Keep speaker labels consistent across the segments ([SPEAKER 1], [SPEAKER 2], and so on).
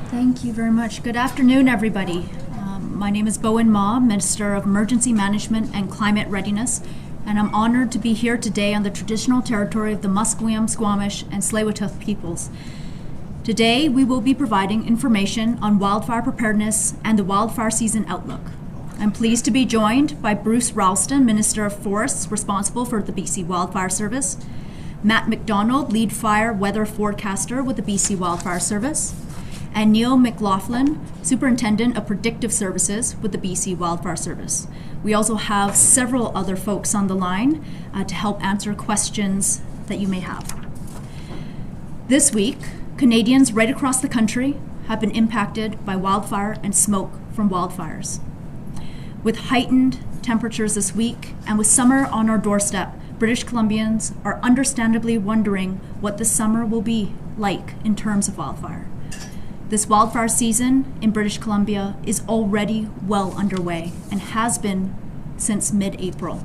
[SPEAKER 1] Thank you very much. Good afternoon, everybody. My name is Bowinn Ma, Minister of Emergency Management and Climate Readiness, and I'm honored to be here today on the traditional territory of the Musqueam, Squamish, and Tsleil-Waututh peoples. Today, we will be providing information on wildfire preparedness and the wildfire season outlook. I'm pleased to be joined by Bruce Ralston, Minister of Forests, responsible for the BC Wildfire Service, Matt McDonald, Lead Fire Weather Forecaster with the BC Wildfire Service, and Neil McLaughlin, Superintendent of Predictive Services with the BC Wildfire Service. We also have several other folks on the line to help answer questions that you may have. This week, Canadians right across the country have been impacted by wildfire and smoke from wildfires. With heightened temperatures this week and with summer on our doorstep, British Columbians are understandably wondering what the summer will be like in terms of wildfire. This wildfire season in British Columbia is already well underway and has been since mid-April.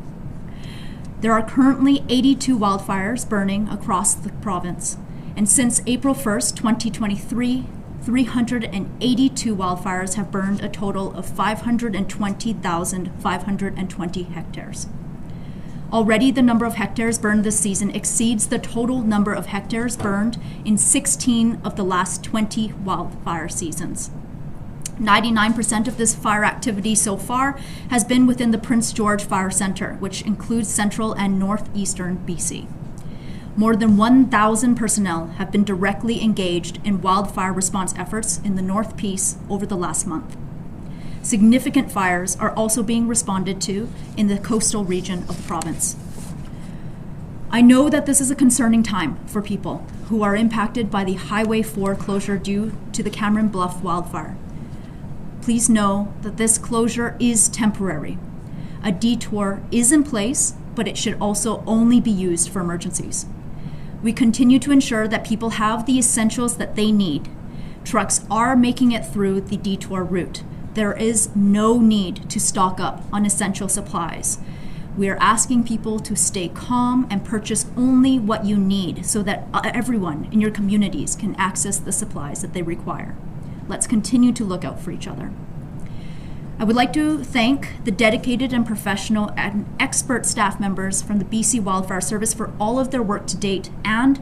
[SPEAKER 1] There are currently 82 wildfires burning across the province, and since April 1st, 2023, 382 wildfires have burned a total of 520,520 hectares. Already, the number of hectares burned this season exceeds the total number of hectares burned in 16 of the last 20 wildfire seasons. 99% of this fire activity so far has been within the Prince George Fire Centre, which includes central and northeastern BC. More than 1,000 personnel have been directly engaged in wildfire response efforts in the North Peace over the last month. Significant fires are also being responded to in the coastal region of the province. I know that this is a concerning time for people who are impacted by the Highway 4 closure due to the Cameron Bluff wildfire. Please know that this closure is temporary. A detour is in place, but it should also only be used for emergencies. We continue to ensure that people have the essentials that they need. Trucks are making it through the detour route. There is no need to stock up on essential supplies. We are asking people to stay calm and purchase only what you need so that everyone in your communities can access the supplies that they require. Let's continue to look out for each other. I would like to thank the dedicated and professional and expert staff members from the BC Wildfire Service for all of their work to date and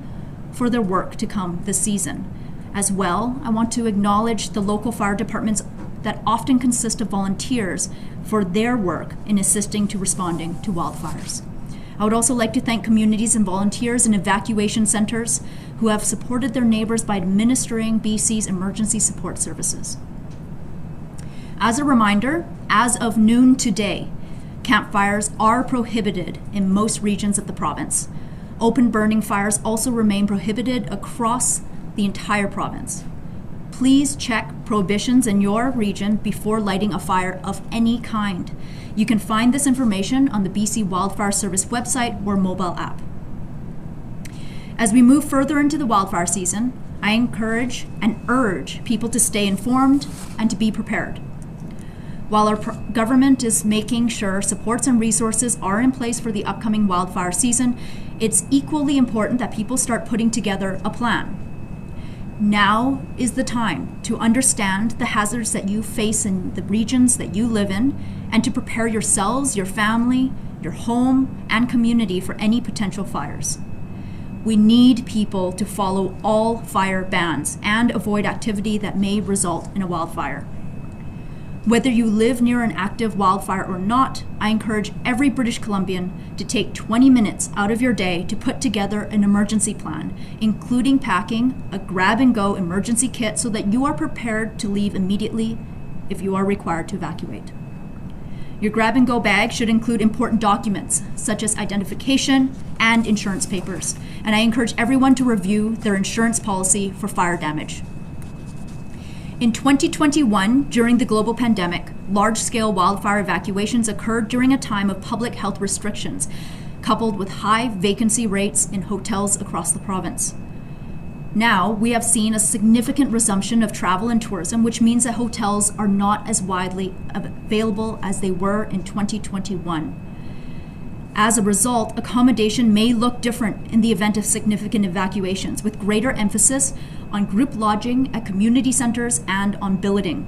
[SPEAKER 1] for their work to come this season. As well, I want to acknowledge the local fire departments that often consist of volunteers for their work in assisting to responding to wildfires. I would also like to thank communities and volunteers in evacuation centers who have supported their neighbors by administering BC's emergency support services. As a reminder, as of noon today, campfires are prohibited in most regions of the province. Open burning fires also remain prohibited across the entire province. Please check prohibitions in your region before lighting a fire of any kind. You can find this information on the BC Wildfire Service website or mobile app. As we move further into the wildfire season, I encourage and urge people to stay informed and to be prepared. While our government is making sure supports and resources are in place for the upcoming wildfire season, it's equally important that people start putting together a plan. Now is the time to understand the hazards that you face in the regions that you live in and to prepare yourselves, your family, your home, and community for any potential fires. We need people to follow all fire bans and avoid activity that may result in a wildfire. Whether you live near an active wildfire or not, I encourage every British Columbian to take 20 minutes out of your day to put together an emergency plan, including packing a grab-and-go emergency kit so that you are prepared to leave immediately if you are required to evacuate. Your grab-and-go bag should include important documents such as identification and insurance papers, and I encourage everyone to review their insurance policy for fire damage. In 2021, during the global pandemic, large-scale wildfire evacuations occurred during a time of public health restrictions, coupled with high vacancy rates in hotels across the province. Now, we have seen a significant resumption of travel and tourism, which means that hotels are not as widely available as they were in 2021. As a result, accommodation may look different in the event of significant evacuations, with greater emphasis on group lodging at community centers, and on billeting.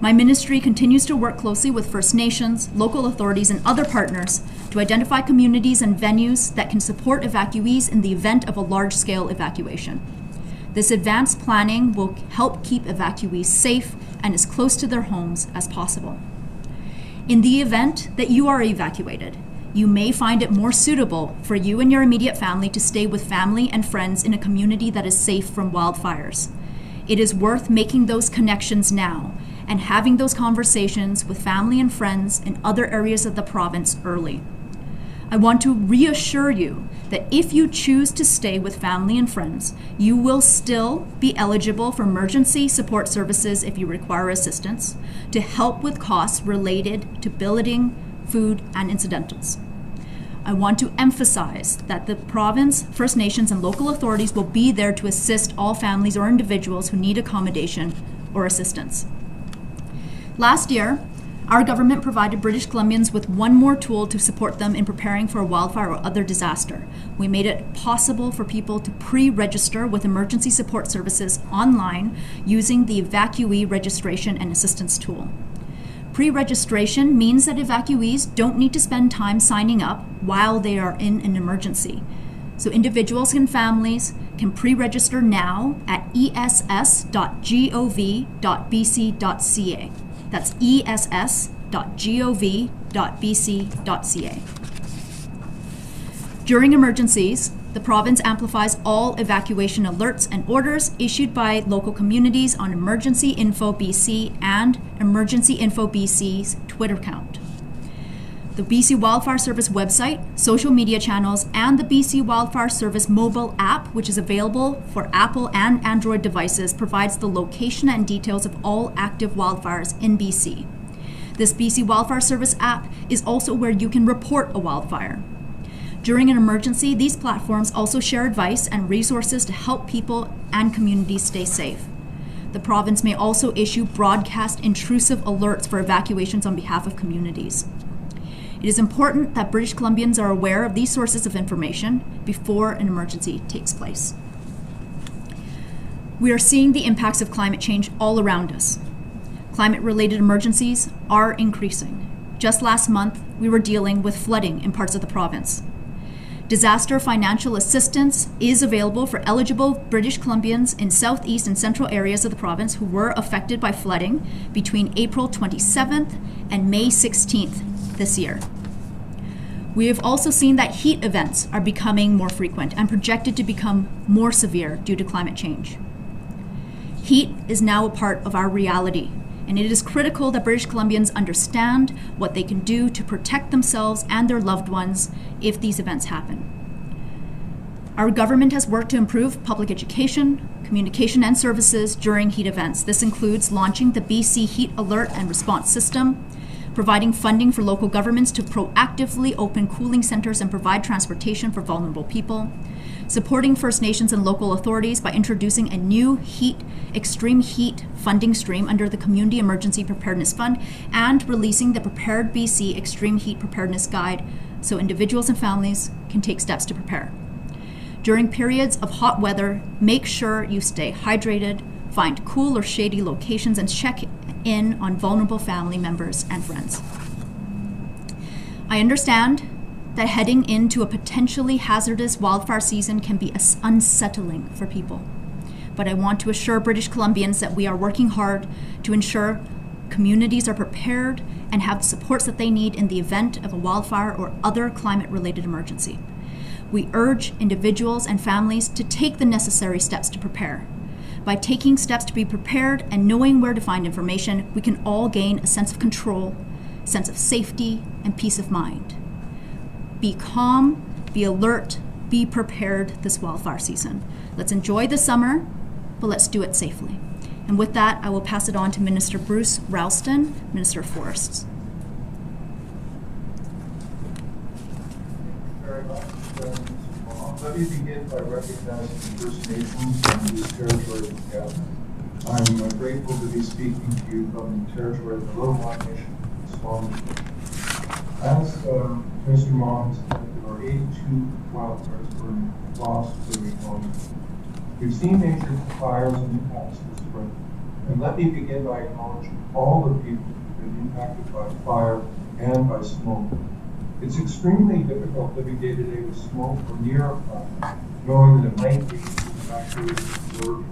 [SPEAKER 1] My ministry continues to work closely with First Nations, local authorities, and other partners to identify communities and venues that can support evacuees in the event of a large-scale evacuation. This advanced planning will help keep evacuees safe and as close to their homes as possible. In the event that you are evacuated, you may find it more suitable for you and your immediate family to stay with family and friends in a community that is safe from wildfires. It is worth making those connections now and having those conversations with family and friends in other areas of the province early. I want to reassure you that if you choose to stay with family and friends, you will still be eligible for emergency support services if you require assistance, to help with costs related to billeting, food, and incidentals. I want to emphasize that the province, First Nations, and local authorities will be there to assist all families or individuals who need accommodation or assistance. Last year, our government provided British Columbians with one more tool to support them in preparing for a wildfire or other disaster. We made it possible for people to pre-register with emergency support services online using the evacuee registration and assistance tool. Pre-registration means that evacuees don't need to spend time signing up while they are in an emergency. So individuals and families can pre-register now at ess.gov.bc.ca. That's ess.gov.bc.ca. During emergencies, the province amplifies all evacuation alerts and orders issued by local communities on Emergency Info BC and Emergency Info BC's Twitter account. The BC Wildfire Service website, social media channels, and the BC Wildfire Service mobile app, which is available for Apple and Android devices, provides the location and details of all active wildfires in BC. This BC Wildfire Service app is also where you can report a wildfire. During an emergency, these platforms also share advice and resources to help people and communities stay safe. The province may also issue broadcast intrusive alerts for evacuations on behalf of communities. It is important that British Columbians are aware of these sources of information before an emergency takes place. We are seeing the impacts of climate change all around us. Climate-related emergencies are increasing. Just last month, we were dealing with flooding in parts of the province. Disaster financial assistance is available for eligible British Columbians in southeast and central areas of the province who were affected by flooding between April 27th and May 16th this year. We have also seen that heat events are becoming more frequent and projected to become more severe due to climate change. Heat is now a part of our reality, and it is critical that British Columbians understand what they can do to protect themselves and their loved ones if these events happen. Our government has worked to improve public education, communication, and services during heat events. This includes launching the BC Heat Alert and Response System, providing funding for local governments to proactively open cooling centers and provide transportation for vulnerable people, supporting First Nations and local authorities by introducing a new extreme heat funding stream under the Community Emergency Preparedness Fund, and releasing the Prepared BC Extreme Heat Preparedness Guide so individuals and families can take steps to prepare. During periods of hot weather, make sure you stay hydrated, find cool or shady locations, and check in on vulnerable family members and friends. I understand that heading into a potentially hazardous wildfire season can be unsettling for people, but I want to assure British Columbians that we are working hard to ensure communities are prepared and have the supports that they need in the event of a wildfire or other climate-related emergency. We urge individuals and families to take the necessary steps to prepare. By taking steps to be prepared and knowing where to find information, we can all gain a sense of control, sense of safety, and peace of mind. Be calm, be alert, be prepared this wildfire season. Let's enjoy the summer, but let's do it safely. And with that, I will pass it on to Minister Bruce Ralston, Minister of Forests.
[SPEAKER 2] Let me begin by recognizing the First Nations and the territory of Canada. I'm grateful to be speaking to you from the territory of the Bowinn Ma Nation in Swansea. As Mr. Ma has said, there are 82 wildfires burning across the Republic. We've seen major fires and impacts this spring, and let me begin by acknowledging all the people who've been impacted by fire and by smoke. It's extremely difficult living day to day with smoke or near a fire, knowing that it might be evacuated work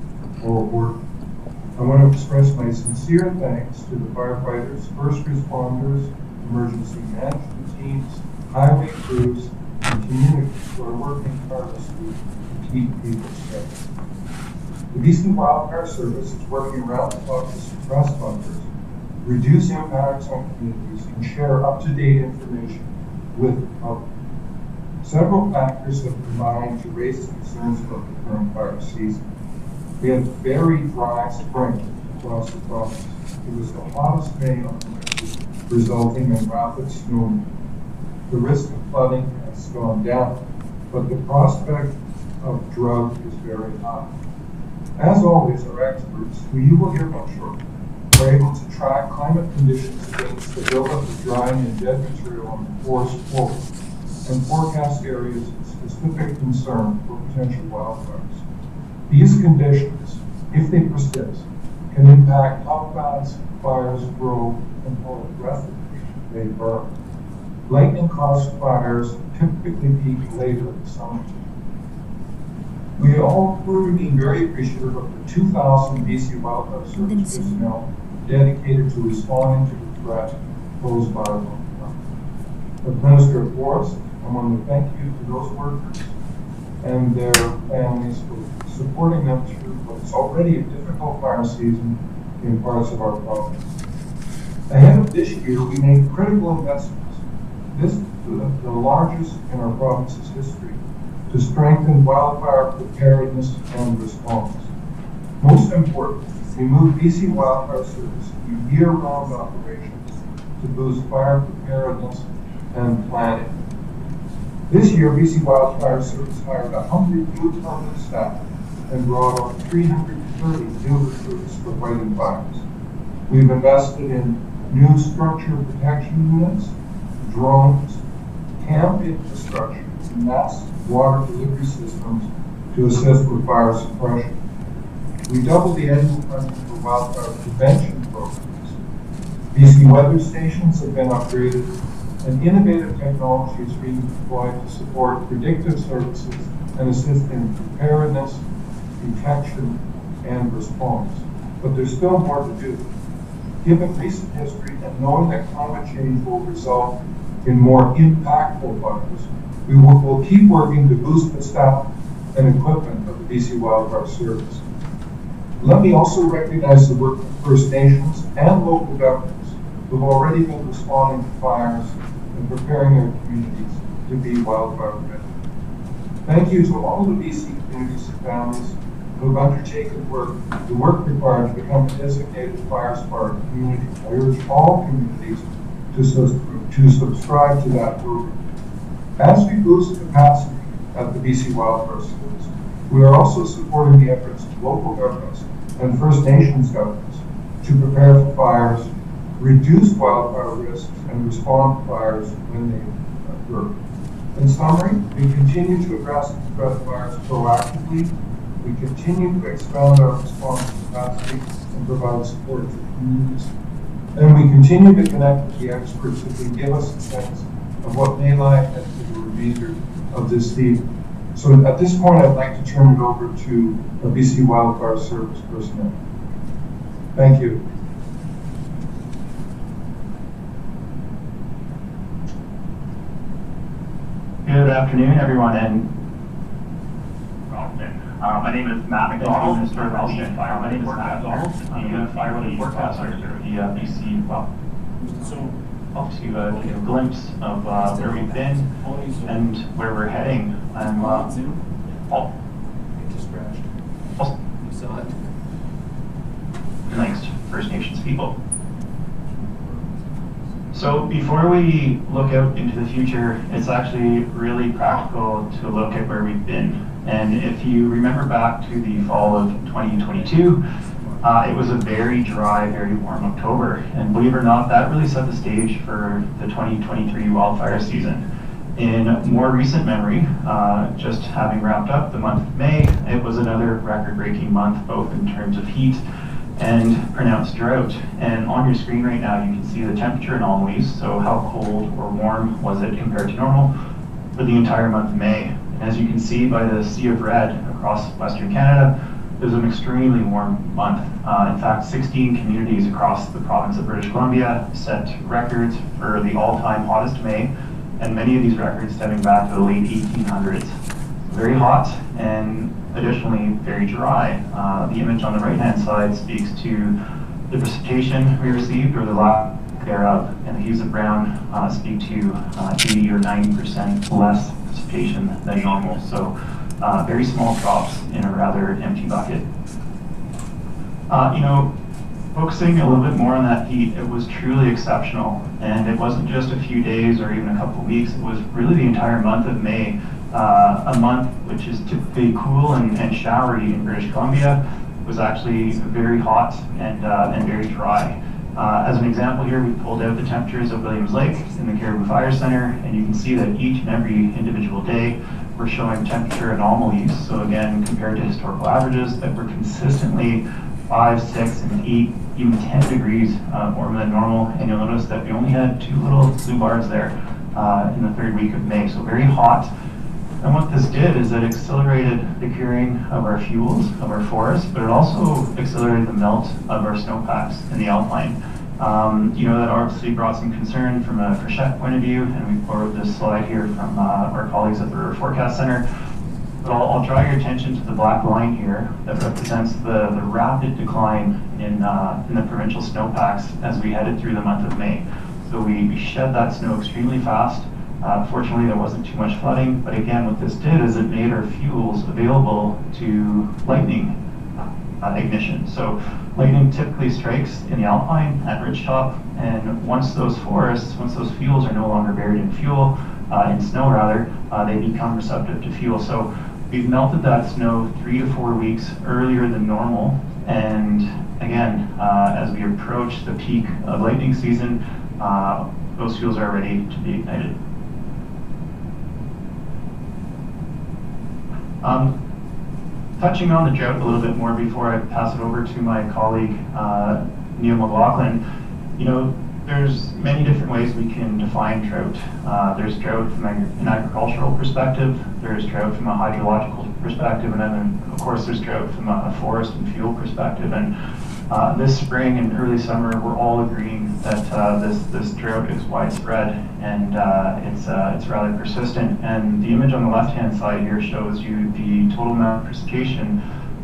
[SPEAKER 2] or work. I want to express my sincere thanks to the firefighters, first responders, emergency management teams, highway crews, and communities who are working tirelessly to keep people safe. The BC Wildfire Service is working around the clock to suppress fires, reduce impacts on communities, and share up-to-date information with the public. Several factors have combined to raise concerns about the current fire season. We had a very dry spring across the province. It was the hottest May on record, resulting in rapid snow. The risk of flooding has gone down, but the prospect of drought is very high. As always, our experts, who you will hear from shortly, are able to track climate conditions against the buildup of drying and dead material on the forest floor and forecast areas of specific concern for potential wildfires. These conditions, if they persist, can impact how fast fires grow and how aggressively they burn. Lightning-caused fires typically peak later in the summer. We all remain very appreciative of the 2,000 BC Wildfire Service personnel dedicated to responding to the threat posed by wildfire. As Minister of Forests, I want to thank you to those workers and their families for supporting them through what's already a difficult fire season in parts of our province. Ahead of this year, we made critical investments, the largest in our province's history, to strengthen wildfire preparedness and response. Most important, we moved BC Wildfire Service to year-round operations to boost fire preparedness and planning. This year, BC Wildfire Service hired 100 new permanent staff and brought on 330 new recruits for fighting fires. We've invested in new structure protection units, drones, camp infrastructure, and mass water delivery systems to assist with fire suppression. We doubled the annual funding for wildfire prevention programs. BC weather stations have been upgraded, and innovative technology is being deployed to support predictive services and assist in preparedness, detection, and response. But there's still more to do. Given recent history and knowing that climate change will result in more impactful fires, we will keep working to boost the staff and equipment of the BC Wildfire Service. Let me also recognize the work of First Nations and local governments who have already been responding to fires and preparing their communities to be wildfire ready. Thank you to all the BC communities and families who have undertaken the work required to become a designated fire smart community. I urge all communities to subscribe to that program. As we boost capacity at the BC Wildfire Service, we are also supporting the efforts of local governments and First Nations governments to prepare for fires, reduce wildfire risks, and respond to fires when they occur. In summary, we continue to address the threat of fires proactively. We continue to expand our response capacity and provide support to communities. And we continue to connect with the experts who can give us a sense of what may lie ahead for the remainder of this season. So at this point, I'd like to turn it over to the BC Wildfire Service personnel. Thank you.
[SPEAKER 3] Good afternoon, everyone, and my name is Matt McDonald, Mr. Ralston. My name is Matt McDonald, the fire relief forecaster at the BC. Well, so I'll give you a glimpse of where we've been and where we're heading. I'm Paul.
[SPEAKER 4] It just crashed. You saw it.
[SPEAKER 3] Thanks to First Nations people. So before we look out into the future, it's actually really practical to look at where we've been. And if you remember back to the fall of 2022, it was a very dry, very warm October. And believe it or not, that really set the stage for the 2023 wildfire season. In more recent memory, just having wrapped up the month of May, it was another record-breaking month, both in terms of heat and pronounced drought. And on your screen right now, you can see the temperature anomalies, so how cold or warm was it compared to normal for the entire month of May. And as you can see by the sea of red across Western Canada, it was an extremely warm month. In fact, 16 communities across the province of British Columbia set records for the all-time hottest May, and many of these records stemming back to the late 1800s. Very hot and additionally very dry. The image on the right-hand side speaks to the precipitation we received or the lack thereof, and the hues of brown speak to 80 or 90% less precipitation than normal. So very small drops in a rather empty bucket. Focusing a little bit more on that heat, it was truly exceptional. And it wasn't just a few days or even a couple of weeks, it was really the entire month of May, a month which is typically cool and showery in British Columbia, was actually very hot and very dry. As an example here, we pulled out the temperatures of Williams Lake in the Caribou Fire Center, and you can see that each and every individual day we're showing temperature anomalies. So again, compared to historical averages, that were consistently 5, 6, and 8, even 10 degrees warmer than normal. And you'll notice that we only had 2 little blue bars there in the 3rd week of May. So very hot. And what this did is it accelerated the curing of our fuels, of our forests, but it also accelerated the melt of our snowpacks in the alpine. That obviously brought some concern from a Frechette point of view, and we borrowed this slide here from our colleagues at the River Forecast Center. But I'll draw your attention to the black line here that represents the rapid decline in the provincial snowpacks as we headed through the month of May. So we shed that snow extremely fast. Fortunately, there wasn't too much flooding, but again, what this did is it made our fuels available to lightning ignition. So lightning typically strikes in the alpine at ridgetop, and once those fuels are no longer buried in snow rather, they become receptive to fuel. So we've melted that snow 3 to 4 weeks earlier than normal, and again, as we approach the peak of lightning season, those fuels are ready to be ignited. Touching on the drought a little bit more before I pass it over to my colleague, Neil McLaughlin, there's many different ways we can define drought. There's drought from an agricultural perspective, there's drought from a hydrological perspective, and then of course there's drought from a forest and fuel perspective. And this spring and early summer, we're all agreeing that this drought is widespread and it's rather persistent. And the image on the left-hand side here shows you the total amount of precipitation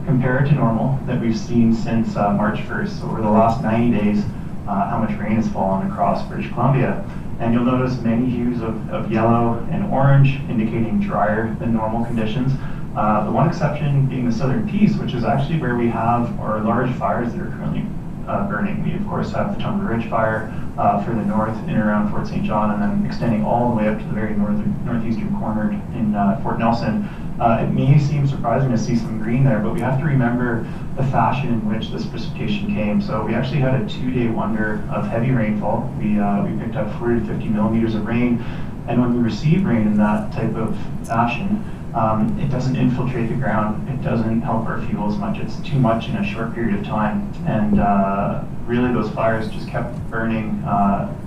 [SPEAKER 3] compared to normal that we've seen since March 1st. So over the last 90 days, how much rain has fallen across British Columbia. And you'll notice many hues of yellow and orange, indicating drier than normal conditions. The one exception being the southern piece, which is actually where we have our large fires that are currently burning. We, of course, have the Tumber Ridge fire further north in and around Fort St. John, and then extending all the way up to the very northeastern corner in Fort Nelson. It may seem surprising to see some green there, but we have to remember the fashion in which this precipitation came. So we actually had a 2-day wonder of heavy rainfall. We picked up 40 to 50 millimeters of rain, and when we receive rain in that type of fashion, it doesn't infiltrate the ground, it doesn't help our fuel as much, it's too much in a short period of time. And really those fires just kept burning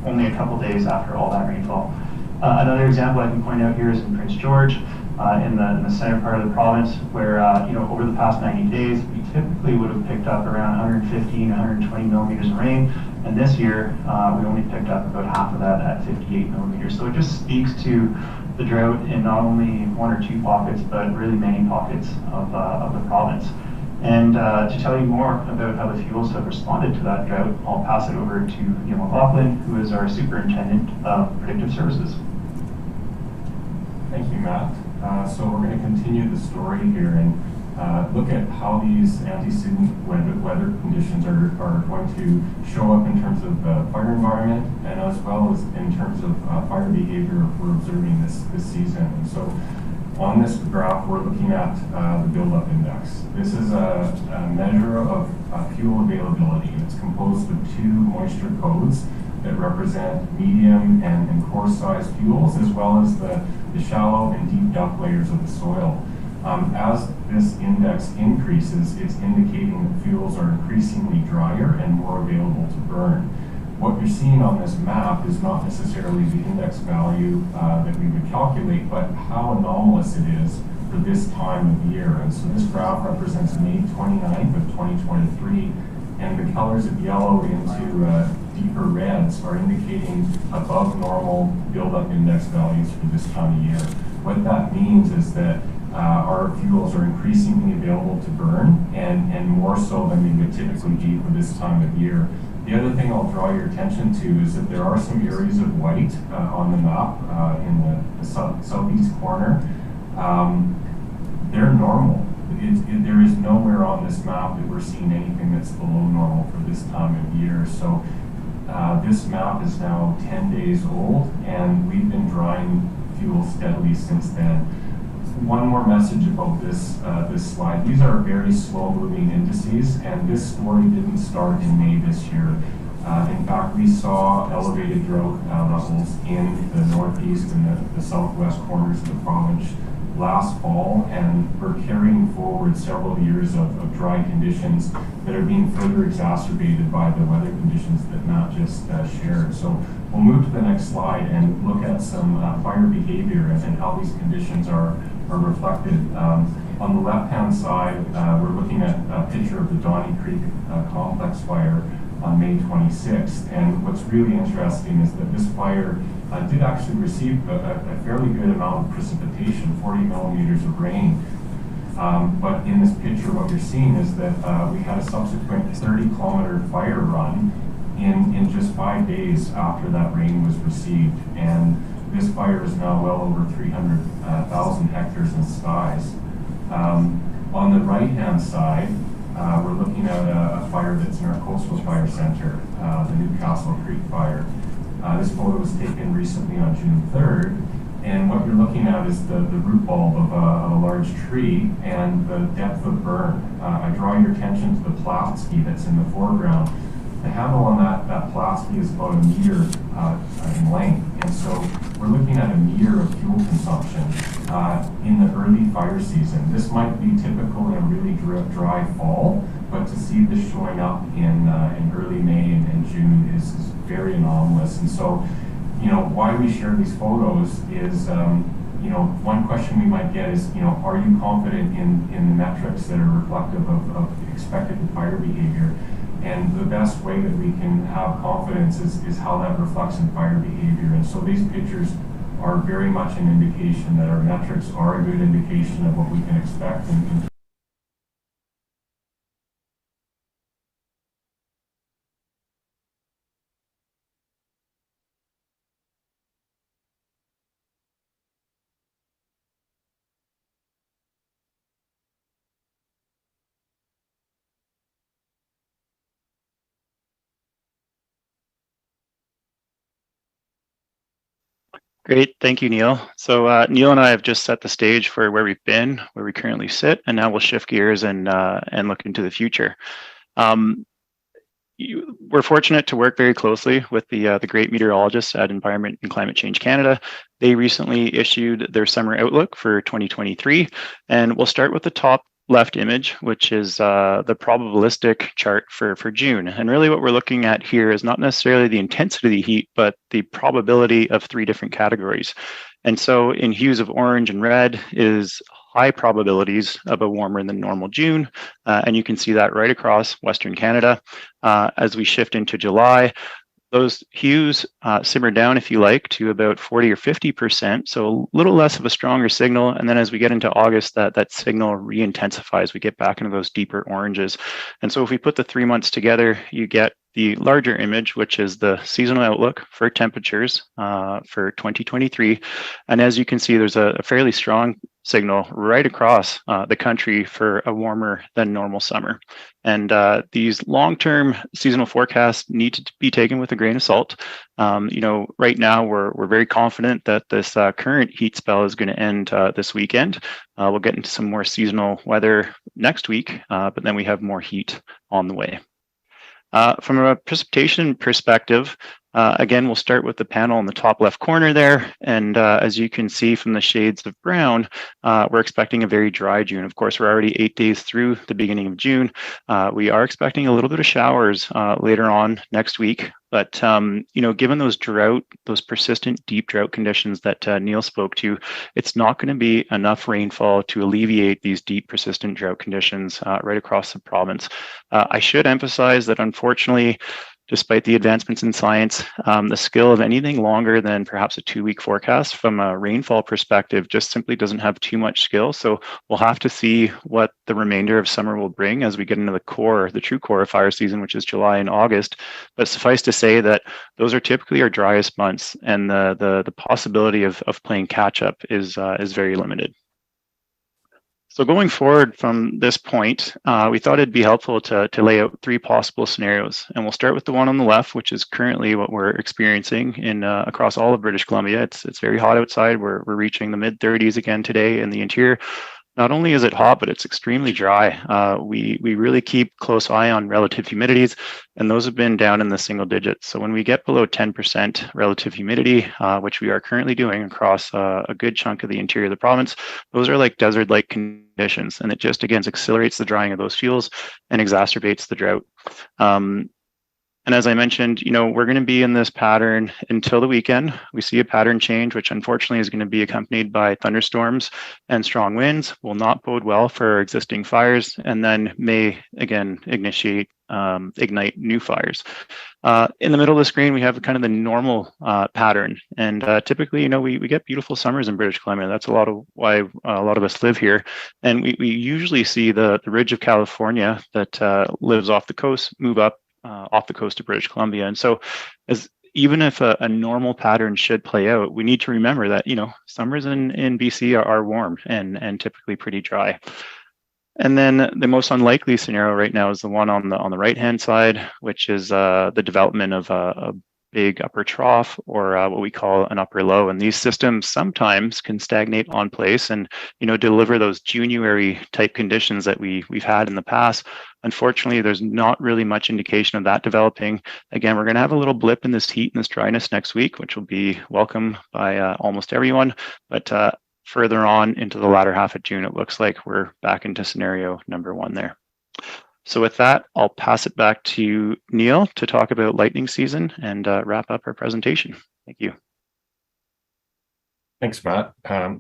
[SPEAKER 3] only a couple days after all that rainfall. Another example I can point out here is in Prince George, in the center part of the province, where over the past 90 days, we typically would have picked up around 115, 120 millimeters of rain, and this year we only picked up about half of that at 58 millimeters. So it just speaks to the drought in not only 1 or 2 pockets, but really many pockets of the province. And to tell you more about how the fuels have responded to that drought, I'll pass it over to Neil McLaughlin, who is our Superintendent of Predictive Services.
[SPEAKER 5] Thank you, Matt. So we're going to continue the story here and look at how these antecedent weather conditions are going to show up in terms of the fire environment and as well as in terms of fire behavior we're observing this season. And so on this graph, we're looking at the buildup index. This is a measure of fuel availability. It's composed of 2 moisture codes. that represent medium and coarse-sized fuels, as well as the shallow and deep duct layers of the soil. As this index increases, it's indicating that fuels are increasingly drier and more available to burn. What you're seeing on this map is not necessarily the index value that we would calculate, but how anomalous it is for this time of year. And so this graph represents May 29th of 2023, and the colors of yellow into deeper reds are indicating above normal buildup index values for this time of year. What that means is that our fuels are increasingly available to burn, and more so than we would typically be for this time of year. The other thing I'll draw your attention to is that there are some areas of white on the map in the southeast corner. They're normal. There is nowhere on this map that we're seeing anything that's below normal for this time of year. So this map is now 10 days old, and we've been drying fuel steadily since then. One more message about this slide. These are very slow-moving indices, and this story didn't start in May this year. In fact, we saw elevated drought levels in the northeast and the southwest corners of the province last fall, and we're carrying forward several years of dry conditions that are being further exacerbated by the weather conditions that Matt just shared. So we'll move to the next slide and look at some fire behavior and how these conditions are reflected. On the left-hand side, we're looking at a picture of the Donnie Creek complex fire on May 26th. And what's really interesting is that this fire did actually receive a fairly good amount of precipitation, 40 millimeters of rain. But in this picture, what you're seeing is that we had a subsequent 30-kilometer fire run in just 5 days after that rain was received. And this fire is now well over 300,000 hectares in size. On the right-hand side, we're looking at a fire that's in our coastal fire center, the Newcastle Creek fire. This photo was taken recently on June 3rd, and what you're looking at is the root bulb of a large tree and the depth of burn. I draw your attention to the plasky that's in the foreground. The handle on that plasky is about a meter in length, and so we're looking at a meter of fuel consumption in the early fire season. This might be typical in a really dry fall, but to see this showing up in early May and June is very anomalous. And so, why we share these photos is, one question we might get is, are you confident in the metrics that are reflective of expected fire behavior? And the best way that we can have confidence is how that reflects in fire behavior. And so these pictures are very much an indication that our metrics are a good indication of what we can expect.
[SPEAKER 6] Great, thank you, Neil. So Neil and I have just set the stage for where we've been, where we currently sit, and now we'll shift gears and look into the future. We're fortunate to work very closely with the great meteorologists at Environment and Climate Change Canada. They recently issued their summer outlook for 2023, and we'll start with the top left image, which is the probabilistic chart for June. And really what we're looking at here is not necessarily the intensity of the heat, but the probability of 3 different categories. And so in hues of orange and red is high probabilities of a warmer than normal June. And you can see that right across Western Canada. As we shift into July, those hues simmer down, if you like, to about 40 or 50%, so a little less of a stronger signal. And then as we get into August, that signal re-intensifies. We get back into those deeper oranges. And so if we put the 3 months together, you get the larger image, which is the seasonal outlook for temperatures for 2023. And as you can see, there's a fairly strong signal right across the country for a warmer than normal summer. And these long-term seasonal forecasts need to be taken with a grain of salt. Right now we're very confident that this current heat spell is going to end this weekend. We'll get into some more seasonal weather next week, but then we have more heat on the way. From a precipitation perspective, Again, we'll start with the panel in the top left corner there. And as you can see from the shades of brown, we're expecting a very dry June. Of course, we're already 8 days through the beginning of June. We are expecting a little bit of showers later on next week. But, given those persistent deep drought conditions that Neil spoke to, it's not going to be enough rainfall to alleviate these deep persistent drought conditions right across the province. I should emphasize that unfortunately, despite the advancements in science, the skill of anything longer than perhaps a 2-week forecast from a rainfall perspective just simply doesn't have too much skill. So we'll have to see what the remainder of summer will bring as we get into the true core of fire season, which is July and August. But suffice to say that those are typically our driest months, and the possibility of playing catch up is very limited. So going forward from this point, we thought it'd be helpful to lay out 3 possible scenarios. And we'll start with the one on the left, which is currently what we're experiencing in across all of British Columbia. It's very hot outside. We're reaching the mid-30s again today in the interior. Not only is it hot, but it's extremely dry. We really keep close eye on relative humidities, and those have been down in the single digits. So when we get below 10% relative humidity, which we are currently doing across a good chunk of the interior of the province, those are like desert-like conditions, and it just, again, accelerates the drying of those fuels and exacerbates the drought. And as I mentioned, we're going to be in this pattern until the weekend. We see a pattern change, which unfortunately is going to be accompanied by thunderstorms and strong winds. Will not bode well for existing fires, and then may again ignite new fires. In the middle of the screen, we have kind of the normal pattern, and typically, we get beautiful summers in British Columbia. That's a lot of why a lot of us live here, and we usually see the ridge of California that lives off the coast move up off the coast of British Columbia. And so even if a normal pattern should play out, we need to remember that, summers in BC are warm and typically pretty dry. And then the most unlikely scenario right now is the one on the right-hand side, which is the development of a big upper trough, or what we call an upper low. And these systems sometimes can stagnate on place and, deliver those January type conditions that we've had in the past. Unfortunately, there's not really much indication of that developing. Again, we're going to have a little blip in this heat and this dryness next week, which will be welcome by almost everyone. But further on into the latter half of June, it looks like we're back into scenario number 1 there. So with that, I'll pass it back to Neil to talk about lightning season and wrap up our presentation. Thank you.
[SPEAKER 5] Thanks, Matt.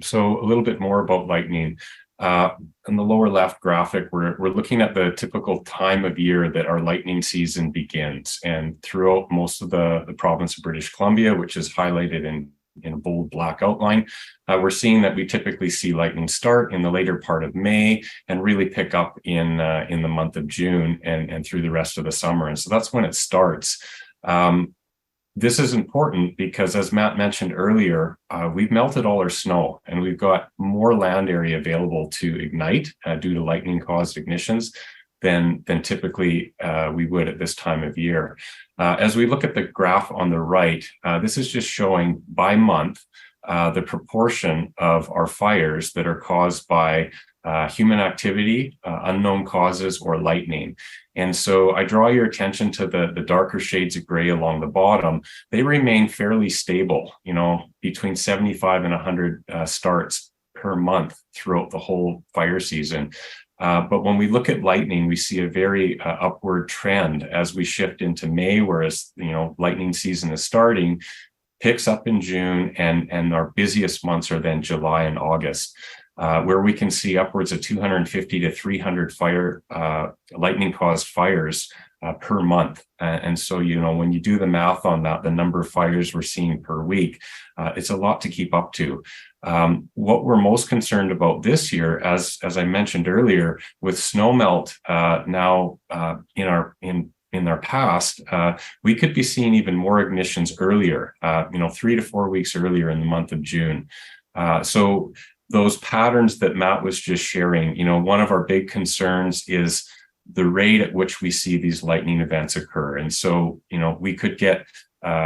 [SPEAKER 5] So a little bit more about lightning. In the lower left graphic, we're looking at the typical time of year that our lightning season begins. And throughout most of the province of British Columbia, which is highlighted in a bold black outline, we're seeing that we typically see lightning start in the later part of May and really pick up in the month of June and through the rest of the summer. And so that's when it starts. This is important because, as Matt mentioned earlier, we've melted all our snow and we've got more land area available to ignite due to lightning-caused ignitions than typically we would at this time of year. As we look at the graph on the right, this is just showing by month the proportion of our fires that are caused by human activity, unknown causes, or lightning. And so I draw your attention to the darker shades of gray along the bottom. They remain fairly stable, between 75 and 100 starts per month throughout the whole fire season. But when we look at lightning, we see a very upward trend as we shift into May, whereas, lightning season is starting, picks up in June, and our busiest months are then July and August, where we can see upwards of 250 to 300 lightning-caused fires per month. And so, when you do the math on that, the number of fires we're seeing per week, it's a lot to keep up to. What we're most concerned about this year, as I mentioned earlier, with snowmelt now in our past, we could be seeing even more ignitions earlier, 3 to 4 weeks earlier in the month of June. So those patterns that Matt was just sharing, one of our big concerns is the rate at which we see these lightning events occur. And so, we could get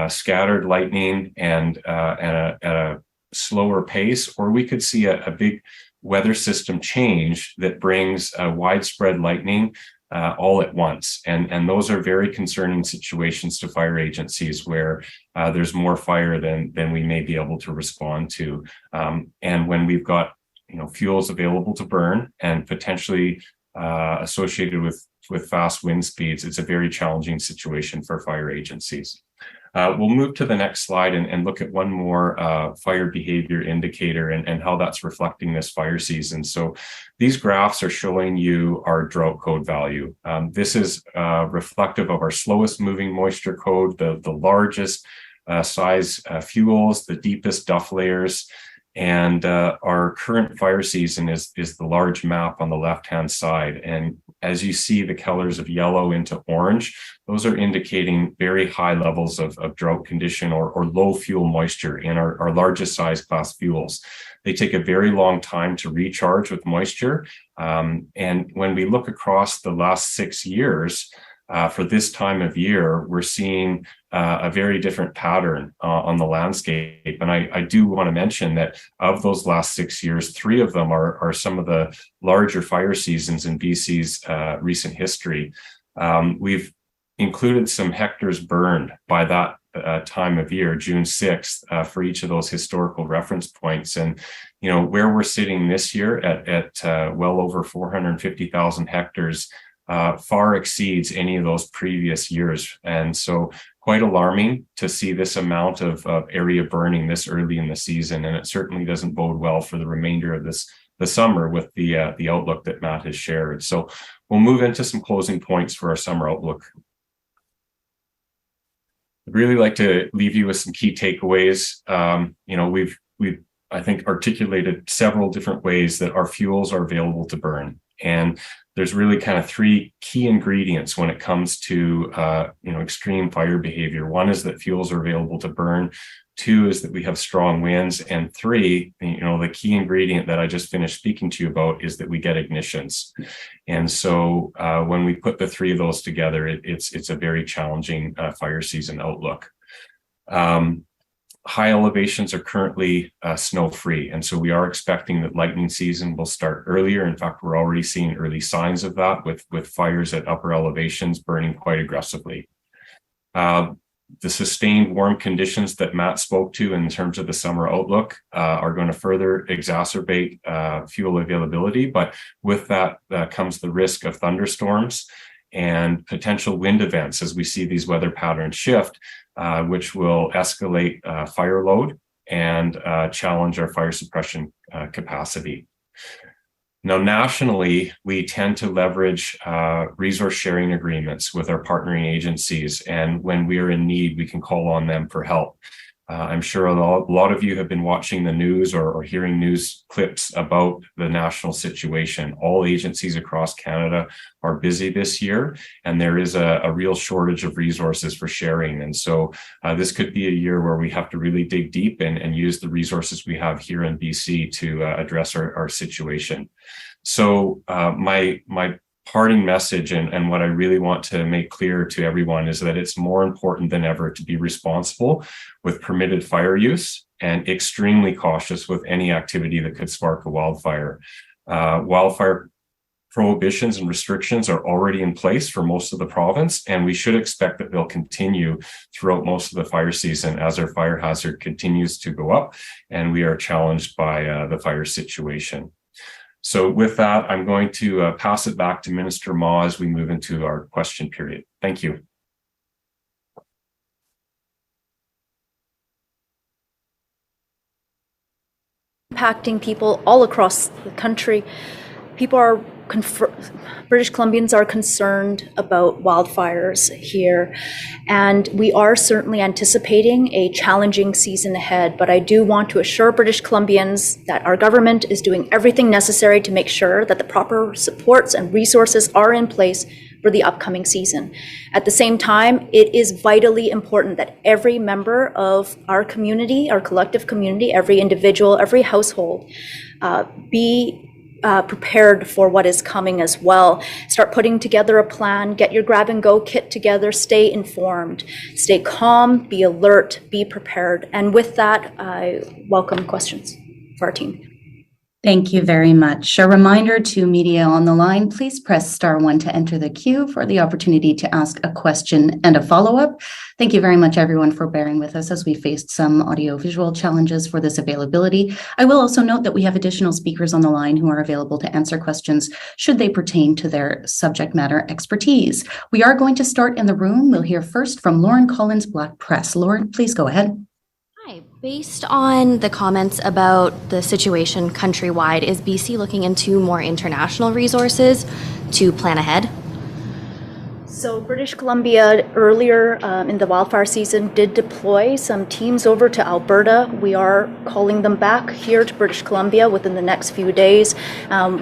[SPEAKER 5] scattered lightning and at a slower pace, or we could see a big weather system change that brings widespread lightning all at once. And those are very concerning situations to fire agencies where there's more fire than we may be able to respond to. And when we've got fuels available to burn and potentially associated with fast wind speeds, it's a very challenging situation for fire agencies. We'll move to the next slide and look at one more fire behavior indicator and how that's reflecting this fire season. So these graphs are showing you our drought code value. This is reflective of our slowest moving moisture code, the largest size fuels, the deepest duff layers. And our current fire season is the large map on the left-hand side. And as you see the colors of yellow into orange, those are indicating very high levels of drought condition or low fuel moisture in our largest size class fuels. They take a very long time to recharge with moisture. And when we look across the last 6 years, for this time of year, we're seeing a very different pattern on the landscape. And I do want to mention that of those last 6 years, 3 of them are some of the larger fire seasons in BC's recent history. We've included some hectares burned by that time of year, June 6th, for each of those historical reference points. And, where we're sitting this year at well over 450,000 hectares, far exceeds any of those previous years. And so quite alarming to see this amount of area burning this early in the season. And it certainly doesn't bode well for the remainder of the summer with the outlook that Matt has shared. So we'll move into some closing points for our summer outlook. I'd really like to leave you with some key takeaways. We've I think articulated several different ways that our fuels are available to burn. And there's really kind of 3 key ingredients when it comes to extreme fire behavior. 1 is that fuels are available to burn. 2 is that we have strong winds. And 3, the key ingredient that I just finished speaking to you about is that we get ignitions. And so when we put the 3 of those together, it's a very challenging fire season outlook. High elevations are currently snow-free, and so we are expecting that lightning season will start earlier. In fact, we're already seeing early signs of that with fires at upper elevations burning quite aggressively. The sustained warm conditions that Matt spoke to in terms of the summer outlook are going to further exacerbate fuel availability, but with that comes the risk of thunderstorms and potential wind events as we see these weather patterns shift, which will escalate fire load and challenge our fire suppression capacity. Now, nationally, we tend to leverage resource sharing agreements with our partnering agencies, and when we are in need, we can call on them for help. I'm sure a lot of you have been watching the news or hearing news clips about the national situation. All agencies across Canada are busy this year, and there is a real shortage of resources for sharing. And so this could be a year where we have to really dig deep and use the resources we have here in BC to address our situation. So my parting message and what I really want to make clear to everyone is that it's more important than ever to be responsible with permitted fire use and extremely cautious with any activity that could spark a wildfire. Wildfire prohibitions and restrictions are already in place for most of the province, and we should expect that they'll continue throughout most of the fire season as our fire hazard continues to go up and we are challenged by the fire situation. So with that, I'm going to pass it back to Minister Ma as we move into our question period. Thank you.
[SPEAKER 1] Impacting people all across the country. People are British Columbians are concerned about wildfires here, and we are certainly anticipating a challenging season ahead, but I do want to assure British Columbians that our government is doing everything necessary to make sure that the proper supports and resources are in place for the upcoming season. At the same time, it is vitally important that every member of our community, our collective community, every individual, every household, be prepared for what is coming as well. Start putting together a plan, get your grab and go kit together, stay informed, stay calm, be alert, be prepared. And with that, I welcome questions for our team.
[SPEAKER 7] Thank you very much. A reminder to media on the line, please press *1 to enter the queue for the opportunity to ask a question and a follow-up. Thank you very much, everyone, for bearing with us as we faced some audio-visual challenges for this availability. I will also note that we have additional speakers on the line who are available to answer questions should they pertain to their subject matter expertise. We are going to start in the room. We'll hear first from Lauren Collins, Black Press. Lauren, please go ahead.
[SPEAKER 8] Hi. Based on the comments about the situation countrywide, is BC looking into more international resources to plan ahead?
[SPEAKER 1] So British Columbia earlier in the wildfire season did deploy some teams over to Alberta. We are calling them back here to British Columbia within the next few days.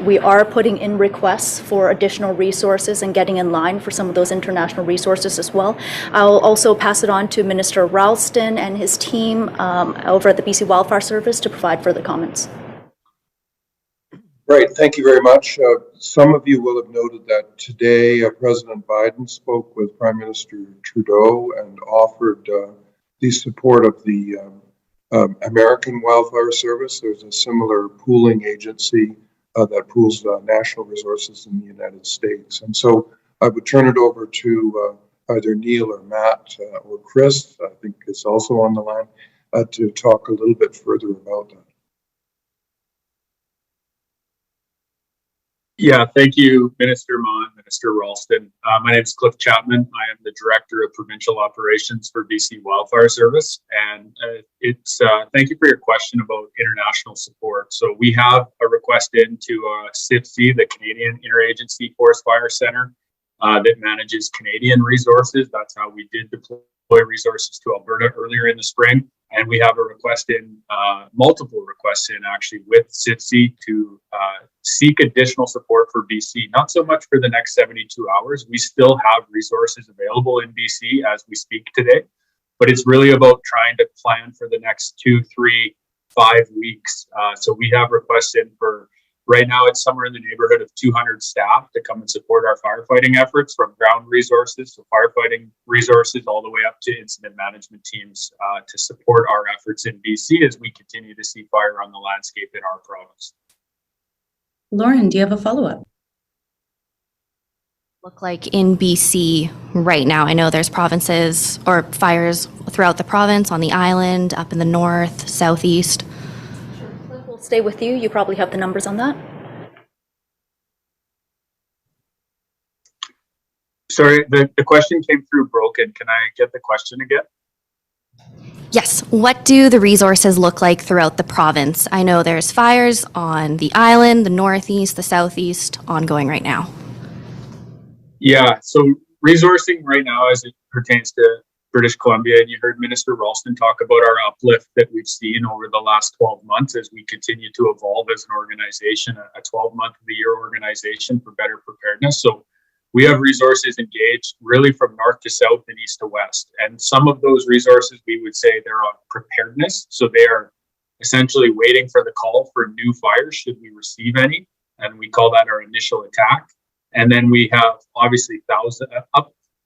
[SPEAKER 1] We are putting in requests for additional resources and getting in line for some of those international resources as well. I'll also pass it on to Minister Ralston and his team over at the BC Wildfire Service to provide further comments.
[SPEAKER 2] Great, thank you very much. Some of you will have noted that today President Biden spoke with Prime Minister Trudeau and offered the support of the American Wildfire Service. There's a similar pooling agency that pools national resources in the United States. And so I would turn it over to either Neil or Matt or Chris, I think is also on the line, to talk a little bit further about that.
[SPEAKER 9] Yeah, thank you, Minister Ma and Minister Ralston. My name is Cliff Chapman. I am the Director of Provincial Operations for BC Wildfire Service. And thank you for your question about international support. So we have a request into CIFC, the Canadian Interagency Forest Fire Center, that manages Canadian resources. That's how we did deploy resources to Alberta earlier in the spring. And we have a request in, multiple requests in actually with CIFC to seek additional support for BC, not so much for the next 72 hours. We still have resources available in BC as we speak today, but it's really about trying to plan for the next 2, 3, 5 weeks. So we have requests in for, right now it's somewhere in the neighborhood of 200 staff to come and support our firefighting efforts, from ground resources, so firefighting resources, all the way up to incident management teams to support our efforts in BC as we continue to see fire on the landscape in our province.
[SPEAKER 7] Lauren, do you have a follow-up?
[SPEAKER 8] Look like in BC right now? I know there's provinces or fires throughout the province, on the island, up in the north, southeast.
[SPEAKER 1] Sure, Cliff will stay with you. You probably have the numbers on that.
[SPEAKER 9] Sorry, the question came through broken. Can I get the question again?
[SPEAKER 8] Yes. What do the resources look like throughout the province? I know there's fires on the island, the northeast, the southeast, ongoing right now.
[SPEAKER 9] Yeah, so resourcing right now as it pertains to British Columbia, and you heard Minister Ralston talk about our uplift that we've seen over the last 12 months as we continue to evolve as an organization, a 12-month of the year organization for better preparedness. So we have resources engaged really from north to south and east to west. And some of those resources, we would say they're on preparedness. So they are essentially waiting for the call for new fires should we receive any. And we call that our initial attack. And then we have obviously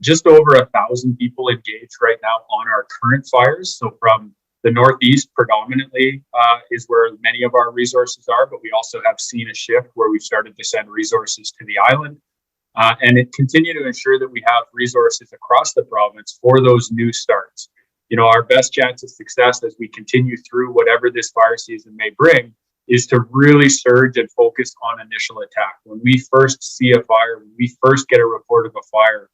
[SPEAKER 9] just over 1,000 people engaged right now on our current fires. So from the northeast predominantly is where many of our resources are, but we also have seen a shift where we've started to send resources to the island. And it continue to ensure that we have resources across the province for those new starts. You know, our best chance of success as we continue through whatever this fire season may bring is to really surge and focus on initial attack. When we first see a fire, when we first get a report of a fire,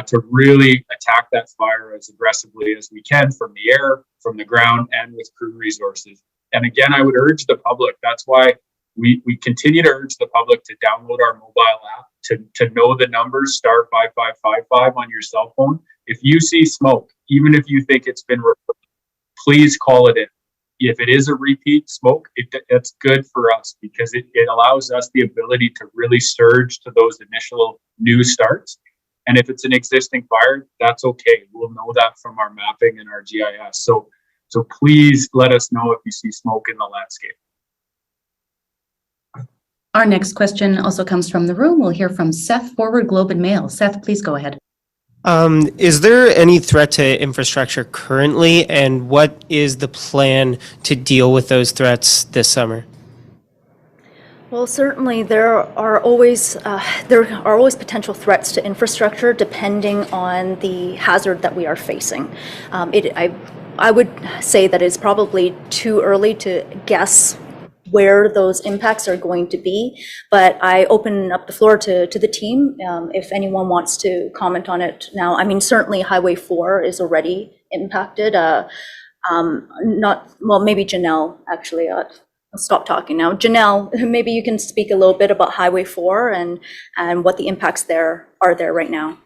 [SPEAKER 9] to really attack that fire as aggressively as we can from the air, from the ground, and with crew resources. And again, I would urge the public, that's why we continue to urge the public to download our mobile app, to know the numbers, star 5555 on your cell phone. If you see smoke, even if you think it's been reported, please call it in. If it is a repeat smoke, that's good for us because it allows us the ability to really surge to those initial new starts. And if it's an existing fire, that's okay. We'll know that from our mapping and our GIS. So please let us know if you see smoke in the landscape.
[SPEAKER 7] Our next question also comes from the room. We'll hear from Seth, Forward Globe and Mail. Seth, please go ahead.
[SPEAKER 10] Is there any threat to infrastructure currently, and what is the plan to deal with those threats this summer?
[SPEAKER 1] Well, certainly there are always potential threats to infrastructure depending on the hazard that we are facing. I would say that it's probably too early to guess where those impacts are going to be, but I open up the floor to the team if anyone wants to comment on it now. I mean, certainly Highway 4 is already impacted. Maybe Janelle, actually. I'll stop talking now. Janelle, maybe you can speak a little bit about Highway 4 and what the impacts are there right now.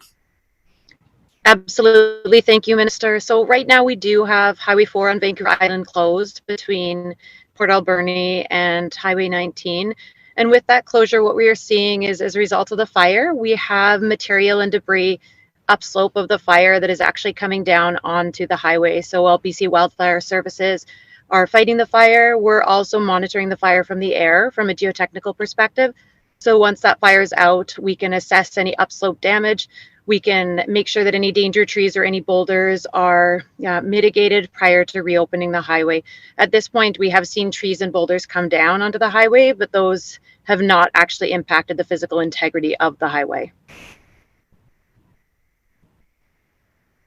[SPEAKER 11] Absolutely. Thank you, Minister. So right now we do have Highway 4 on Vancouver Island closed between Port Alberni and Highway 19. And with that closure, what we are seeing is, as a result of the fire, we have material and debris upslope of the fire that is actually coming down onto the highway. So while BC Wildfire Services are fighting the fire, we're also monitoring the fire from the air from a geotechnical perspective. So once that fire is out, we can assess any upslope damage. We can make sure that any danger trees or any boulders are mitigated prior to reopening the highway. At this point, we have seen trees and boulders come down onto the highway, but those have not actually impacted the physical integrity of the highway.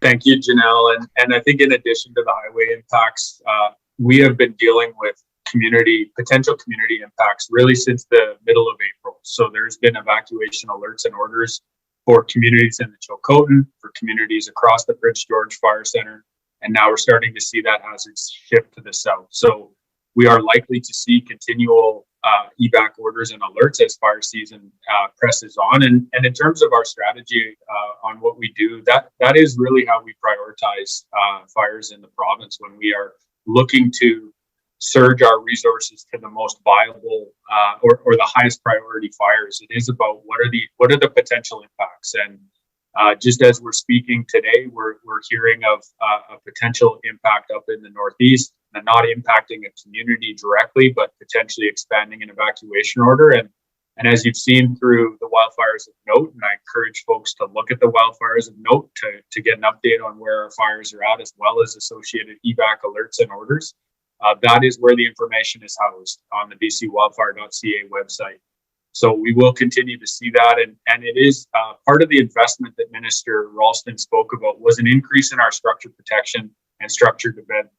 [SPEAKER 9] Thank you, Janelle. And I think in addition to the highway impacts, we have been dealing with potential community impacts really since the middle of April. So there's been evacuation alerts and orders for communities in the Chilcotin, for communities across the Prince George Fire Center. And now we're starting to see that hazard shift to the south. So we are likely to see continual evac orders and alerts as fire season presses on. And in terms of our strategy on what we do, that is really how we prioritize fires in the province when we are looking to surge our resources to the most viable or the highest priority fires. It is about what are the potential impacts. And just as we're speaking today, we're hearing of a potential impact up in the Northeast, and not impacting a community directly, but potentially expanding an evacuation order. And as you've seen through the wildfires of note, and I encourage folks to look at the wildfires of note to get an update on where our fires are at, as well as associated evac alerts and orders. That is where the information is housed on the bcwildfire.ca website. So we will continue to see that. And it is part of the investment that Minister Ralston spoke about was an increase in our structure protection and structure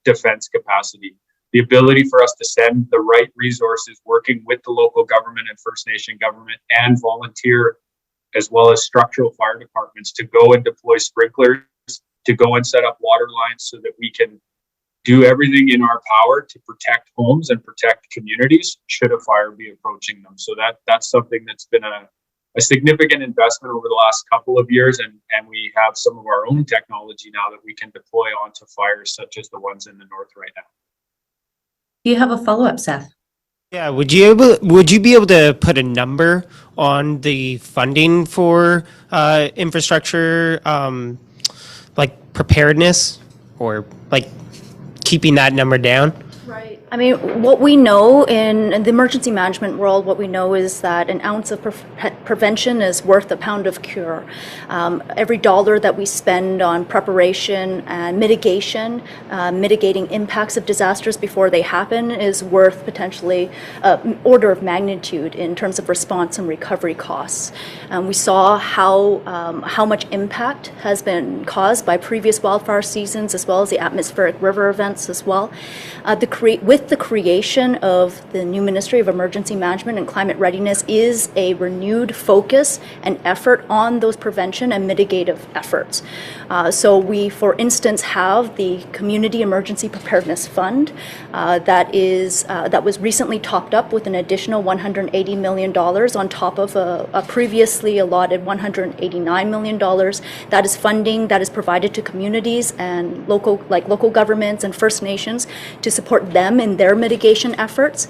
[SPEAKER 9] defense capacity. The ability for us to send the right resources, working with the local government and First Nation government and volunteer, as well as structural fire departments, to go and deploy sprinklers, to go and set up water lines so that we can do everything in our power to protect homes and protect communities should a fire be approaching them. So that's something that's been a significant investment over the last couple of years, and we have some of our own technology now that we can deploy onto fires such as the ones in the north right now.
[SPEAKER 7] Do you have a follow-up, Seth?
[SPEAKER 10] Yeah, would you be able to put a number on the funding for infrastructure, like preparedness, or like keeping that number down?
[SPEAKER 1] Right. I mean, what we know in the emergency management world, what we know is that an ounce of prevention is worth a pound of cure. Every dollar that we spend on preparation and mitigation, mitigating impacts of disasters before they happen, is worth potentially order of magnitude in terms of response and recovery costs. We saw how much impact has been caused by previous wildfire seasons, as well as the atmospheric river events as well. With the creation of the new Ministry of Emergency Management and Climate Readiness is a renewed focus and effort on those prevention and mitigative efforts. So we, for instance, have the Community Emergency Preparedness Fund that was recently topped up with an additional $180 million on top of a previously allotted $189 million. That is funding that is provided to communities and local governments and First Nations to support them in their mitigation efforts.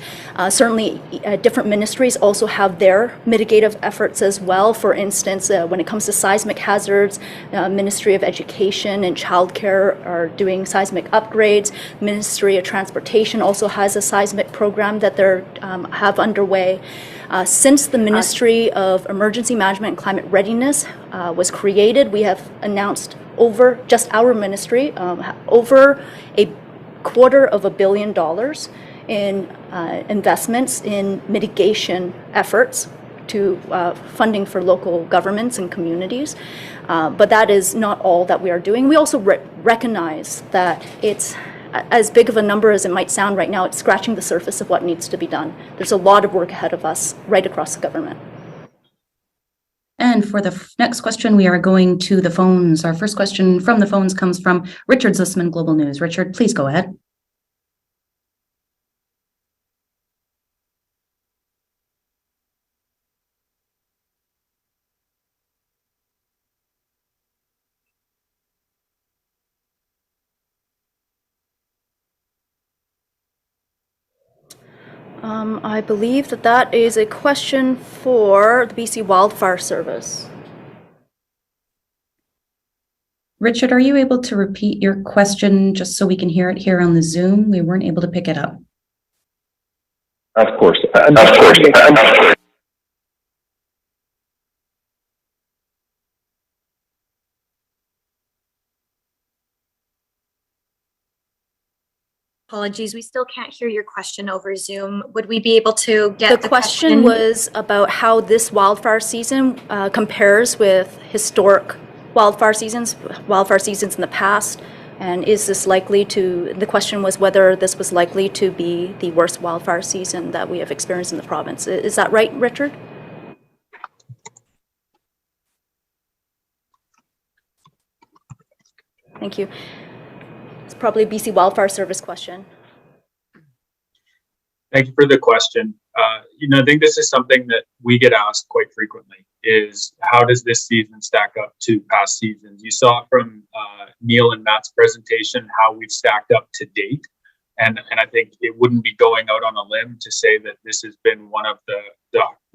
[SPEAKER 1] Certainly, different ministries also have their mitigative efforts as well. For instance, when it comes to seismic hazards, Ministry of Education and Childcare are doing seismic upgrades. Ministry of Transportation also has a seismic program that they have underway. Since the Ministry of Emergency Management and Climate Readiness was created, we have announced over just our ministry over $250 million in investments in mitigation efforts to funding for local governments and communities. But that is not all that we are doing. We also recognize that it's as big of a number as it might sound right now. It's scratching the surface of what needs to be done. There's a lot of work ahead of us right across the government.
[SPEAKER 7] And for the next question, we are going to the phones. Our first question from the phones comes from Richard Zussman, Global News. Richard, please go ahead.
[SPEAKER 1] I believe that is a question for the BC Wildfire Service.
[SPEAKER 7] Richard, are you able to repeat your question just so we can hear it here on the Zoom? We weren't able to pick it up.
[SPEAKER 12] Of course.
[SPEAKER 13] Apologies, we still can't hear your question over Zoom. Would we be able to get
[SPEAKER 1] the question was about how this wildfire season compares with historic wildfire seasons in the past, and is this likely to, the question was whether this was likely to be the worst wildfire season that we have experienced in the province. Is that right, Richard? Thank you. It's probably a BC Wildfire Service question.
[SPEAKER 9] Thank you for the question. I think this is something that we get asked quite frequently, is how does this season stack up to past seasons? You saw from Neil and Matt's presentation how we've stacked up to date. And I think it wouldn't be going out on a limb to say that this has been one of the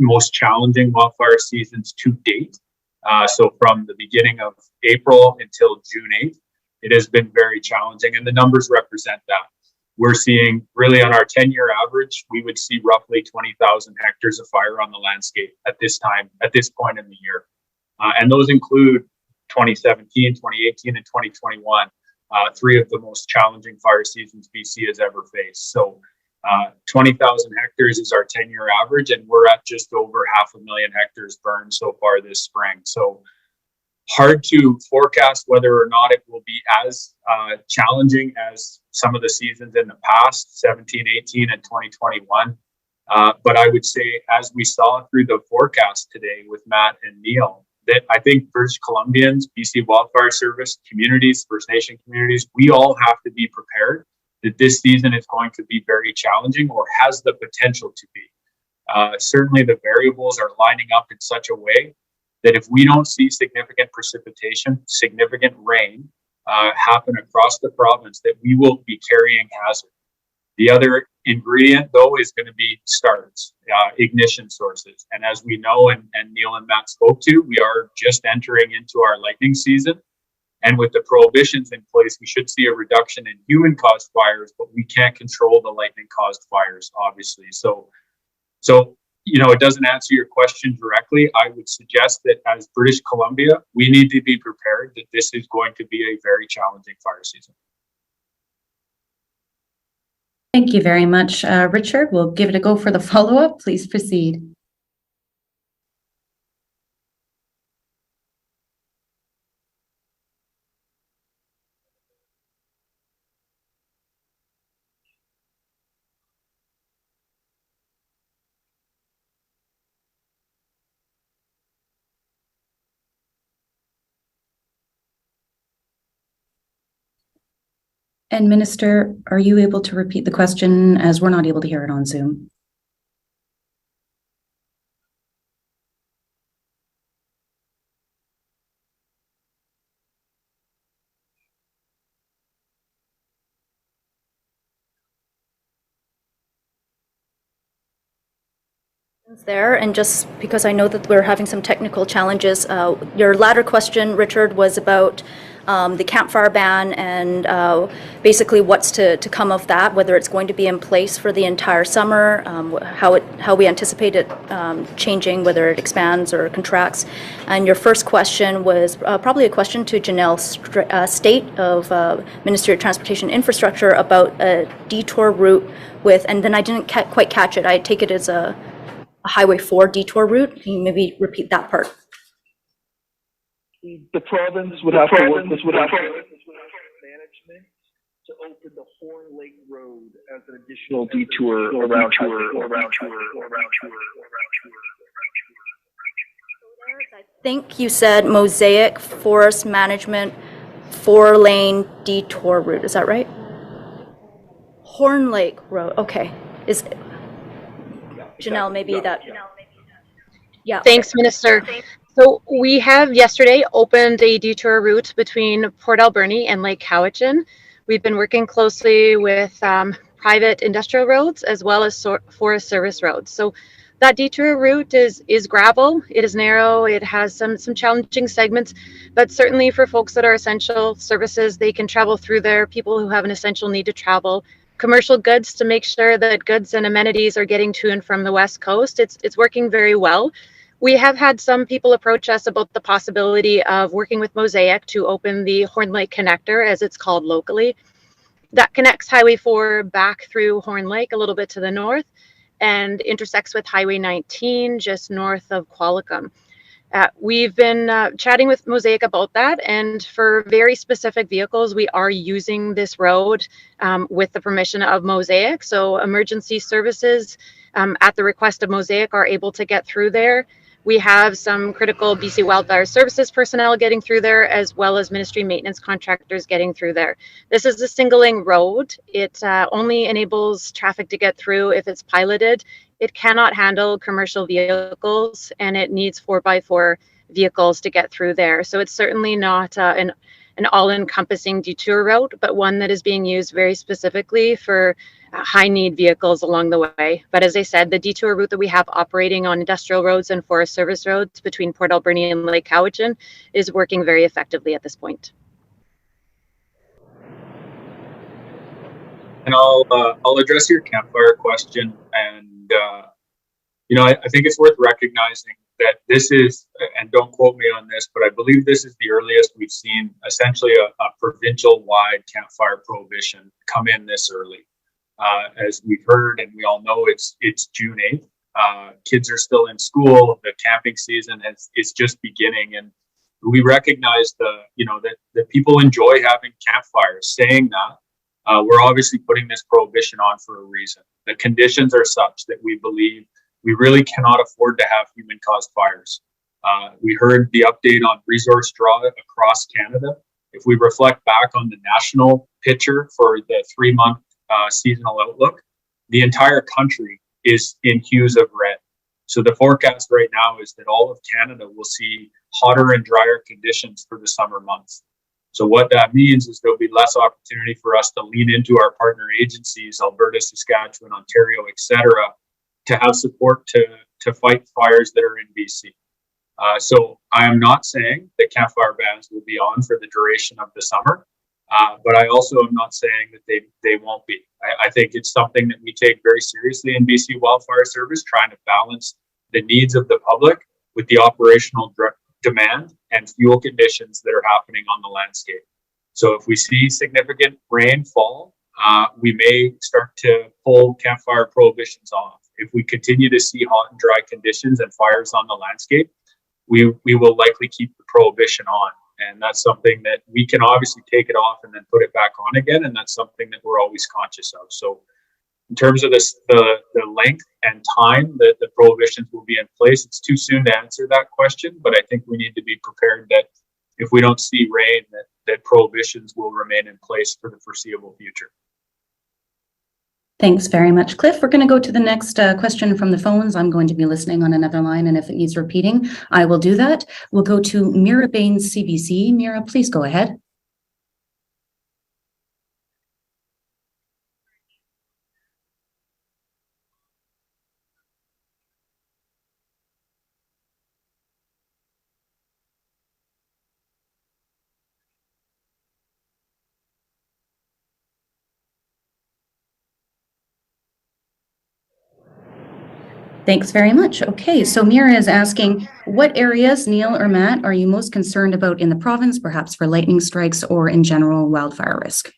[SPEAKER 9] most challenging wildfire seasons to date. So from the beginning of April until June 8th, it has been very challenging, and the numbers represent that. We're seeing really on our 10-year average, we would see roughly 20,000 hectares of fire on the landscape at this point in the year. And those include 2017, 2018, and 2021, three of the most challenging fire seasons BC has ever faced. So 20,000 hectares is our 10-year average, and we're at just over 500,000 hectares burned so far this spring. So hard to forecast whether or not it will be as challenging as some of the seasons in the past, 17, 18, and 2021. But I would say, as we saw through the forecast today with Matt and Neil, that I think British Columbians, BC Wildfire Service, communities, First Nation communities, we all have to be prepared that this season is going to be very challenging, or has the potential to be. Certainly the variables are lining up in such a way that if we don't see significant precipitation, significant rain happen across the province, that we will be carrying hazard. The other ingredient, though, is going to be starts, ignition sources. And as we know, and Neil and Matt spoke to, we are just entering into our lightning season. And with the prohibitions in place, we should see a reduction in human-caused fires, but we can't control the lightning-caused fires, obviously. So it doesn't answer your question directly. I would suggest that as British Columbia, we need to be prepared that this is going to be a very challenging fire season.
[SPEAKER 7] Thank you very much, Richard. We'll give it a go for the follow-up. Please proceed. And Minister, are you able to repeat the question, as we're not able to hear it on Zoom?
[SPEAKER 1] There, and just because I know that we're having some technical challenges, your latter question, Richard, was about the campfire ban and basically what's to come of that, whether it's going to be in place for the entire summer, how we anticipate it changing, whether it expands or contracts. And your first question was probably a question to Janelle State of Ministry of Transportation Infrastructure about a detour route with, and then I didn't quite catch it. I take it as a Highway 4 detour route. Can you maybe repeat that part?
[SPEAKER 14] The province would have to work with management to open the Horn Lake Road as an additional detour around.
[SPEAKER 1] I think you said Mosaic Forest Management 4-lane detour route. Is that right? Horn Lake Road. Okay. Is Janelle, maybe that. Yeah.
[SPEAKER 11] Thanks, Minister. So we have yesterday opened a detour route between Port Alberni and Lake Cowichan. We've been working closely with private industrial roads as well as Forest Service roads. So that detour route is gravel. It is narrow. It has some challenging segments, but certainly for folks that are essential services, they can travel through there. People who have an essential need to travel, commercial goods to make sure that goods and amenities are getting to and from the West Coast. It's working very well. We have had some people approach us about the possibility of working with Mosaic to open the Horn Lake Connector, as it's called locally. That connects Highway 4 back through Horn Lake a little bit to the north and intersects with Highway 19 just north of Qualicum. We've been chatting with Mosaic about that, and for very specific vehicles, we are using this road with the permission of Mosaic. So emergency services at the request of Mosaic are able to get through there. We have some critical BC Wildfire Services personnel getting through there, as well as ministry maintenance contractors getting through there. This is a single lane road. It only enables traffic to get through if it's piloted. It cannot handle commercial vehicles, and it needs 4x4 vehicles to get through there. So it's certainly not an all-encompassing detour route, but one that is being used very specifically for high-need vehicles along the way. But as I said, the detour route that we have operating on industrial roads and Forest Service roads between Port Alberni and Lake Cowichan is working very effectively at this point.
[SPEAKER 9] And I'll address your campfire question. And I think it's worth recognizing that this is, and don't quote me on this, but I believe this is the earliest we've seen essentially a provincial-wide campfire prohibition come in this early. As we've heard and we all know, it's June 8th. Kids are still in school. The camping season is just beginning, and we recognize that people enjoy having campfires. Saying that, we're obviously putting this prohibition on for a reason. The conditions are such that we believe we really cannot afford to have human-caused fires. We heard the update on resource draw across Canada. If we reflect back on the national picture for the 3-month seasonal outlook, the entire country is in hues of red. So the forecast right now is that all of Canada will see hotter and drier conditions for the summer months. So what that means is there'll be less opportunity for us to lean into our partner agencies, Alberta, Saskatchewan, Ontario, etc., to have support to fight fires that are in BC. So I am not saying that campfire bans will be on for the duration of the summer, but I also am not saying that they won't be. I think it's something that we take very seriously in BC Wildfire Service, trying to balance the needs of the public with the operational demand and fuel conditions that are happening on the landscape. So if we see significant rainfall, we may start to pull campfire prohibitions off. If we continue to see hot and dry conditions and fires on the landscape, we will likely keep the prohibition on. And that's something that we can obviously take it off and then put it back on again. And that's something that we're always conscious of. So in terms of the length and time that the prohibitions will be in place, it's too soon to answer that question. But I think we need to be prepared that if we don't see rain, that prohibitions will remain in place for the foreseeable future.
[SPEAKER 7] Thanks very much, Cliff. We're going to go to the next question from the phones. I'm going to be listening on another line, and if it needs repeating, I will do that. We'll go to Mira Baines, CBC. Mira, please go ahead. Thanks very much. Okay, so Mira is asking, what areas, Neil or Matt, are you most concerned about in the province, perhaps for lightning strikes or in general wildfire risk?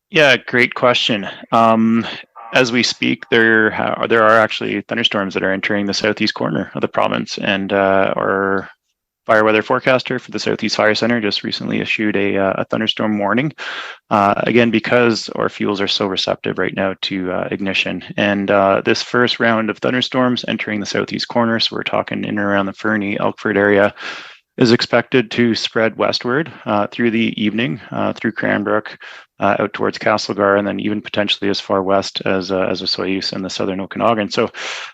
[SPEAKER 6] Yeah, great question. As we speak, there are actually thunderstorms that are entering the southeast corner of the province, and our fire weather forecaster for the Southeast Fire Center just recently issued a thunderstorm warning. Again, because our fuels are so receptive right now to ignition. And this first round of thunderstorms entering the southeast corner, so we're talking in and around the Fernie, Elkford area, is expected to spread westward through the evening, through Cranbrook, out towards Castlegar, and then even potentially as far west as Osoyoos and the southern Okanagan. So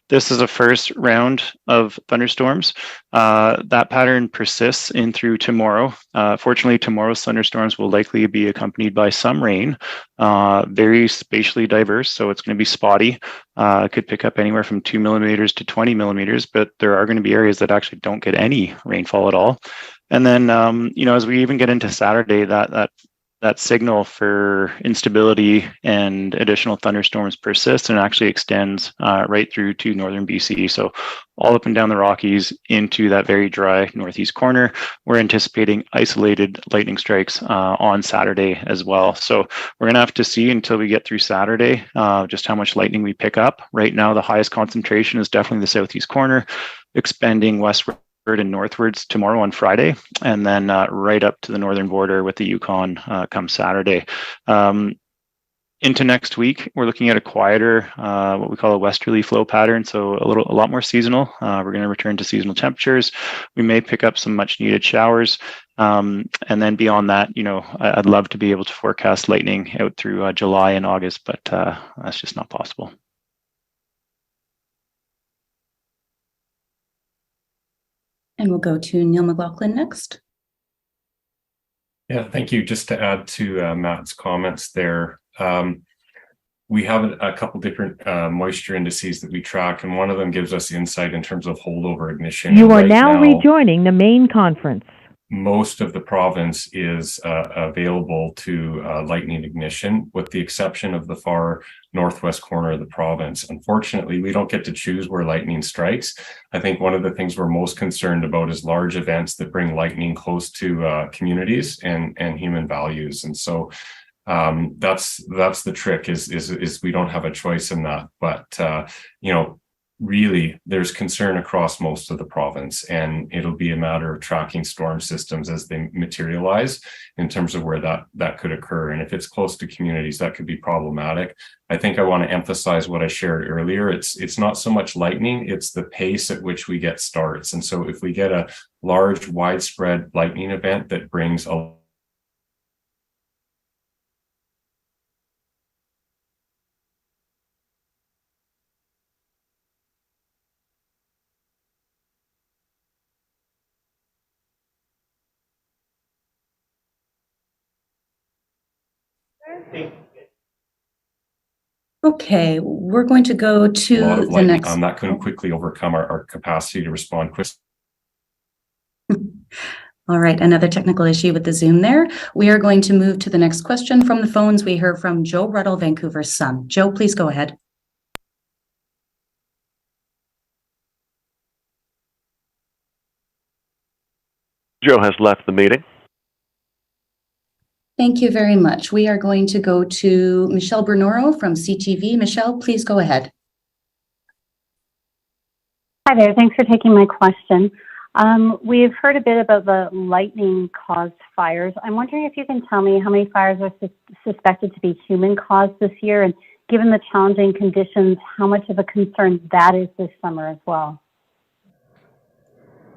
[SPEAKER 6] this is a first round of thunderstorms. That pattern persists in through tomorrow. Fortunately, tomorrow's thunderstorms will likely be accompanied by some rain, very spatially diverse, so it's going to be spotty. Could pick up anywhere from 2 millimeters to 20 millimeters, but there are going to be areas that actually don't get any rainfall at all. And then, as we even get into Saturday, that signal for instability and additional thunderstorms persists and actually extends right through to northern BC. So all up and down the Rockies into that very dry northeast corner. We're anticipating isolated lightning strikes on Saturday as well. So we're going to have to see until we get through Saturday just how much lightning we pick up. Right now, the highest concentration is definitely the southeast corner, expanding westward and northwards tomorrow on Friday, and then right up to the northern border with the Yukon come Saturday. Into next week, we're looking at a quieter, what we call a westerly flow pattern, so a lot more seasonal. We're going to return to seasonal temperatures. We may pick up some much needed showers, and then beyond that, I'd love to be able to forecast lightning out through July and August, but that's just not possible.
[SPEAKER 7] And we'll go to Neil McLaughlin next.
[SPEAKER 5] Yeah, thank you. Just to add to Matt's comments there, we have a couple different moisture indices that we track, and one of them gives us insight in terms of holdover ignition.
[SPEAKER 15] You are now rejoining the main conference.
[SPEAKER 5] Most of the province is available to lightning ignition, with the exception of the far northwest corner of the province. Unfortunately, we don't get to choose where lightning strikes. I think one of the things we're most concerned about is large events that bring lightning close to communities and human values. And so that's the trick is we don't have a choice in that. But really, there's concern across most of the province, and it'll be a matter of tracking storm systems as they materialize in terms of where that could occur. And if it's close to communities, that could be problematic. I think I want to emphasize what I shared earlier. It's not so much lightning, it's the pace at which we get starts. And so if we get a large, widespread lightning event that brings a
[SPEAKER 7] Okay, we're going to go to the next.
[SPEAKER 5] That can quickly overcome our capacity to respond quickly.
[SPEAKER 7] All right, another technical issue with the Zoom there. We are going to move to the next question from the phones. We heard from Joe Ruddle, Vancouver's Sun. Joe, please go ahead.
[SPEAKER 16] Joe has left the meeting.
[SPEAKER 7] Thank you very much. We are going to go to Michelle Bernoro from CTV. Michelle, please go ahead.
[SPEAKER 17] Hi there. Thanks for taking my question. We've heard a bit about the lightning-caused fires. I'm wondering if you can tell me how many fires are suspected to be human-caused this year, and given the challenging conditions, how much of a concern that is this summer as well?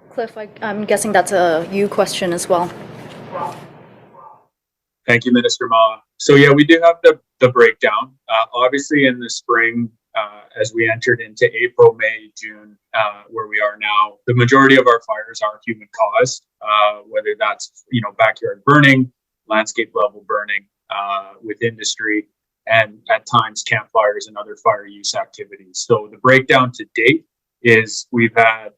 [SPEAKER 1] Cliff, I'm guessing that's a you question as well.
[SPEAKER 9] Thank you, Minister Ma. So yeah, we do have the breakdown. Obviously in the spring, as we entered into April, May, June, where we are now, the majority of our fires are human caused, whether that's, backyard burning, landscape level burning with industry, and at times campfires and other fire use activities. So the breakdown to date is we've had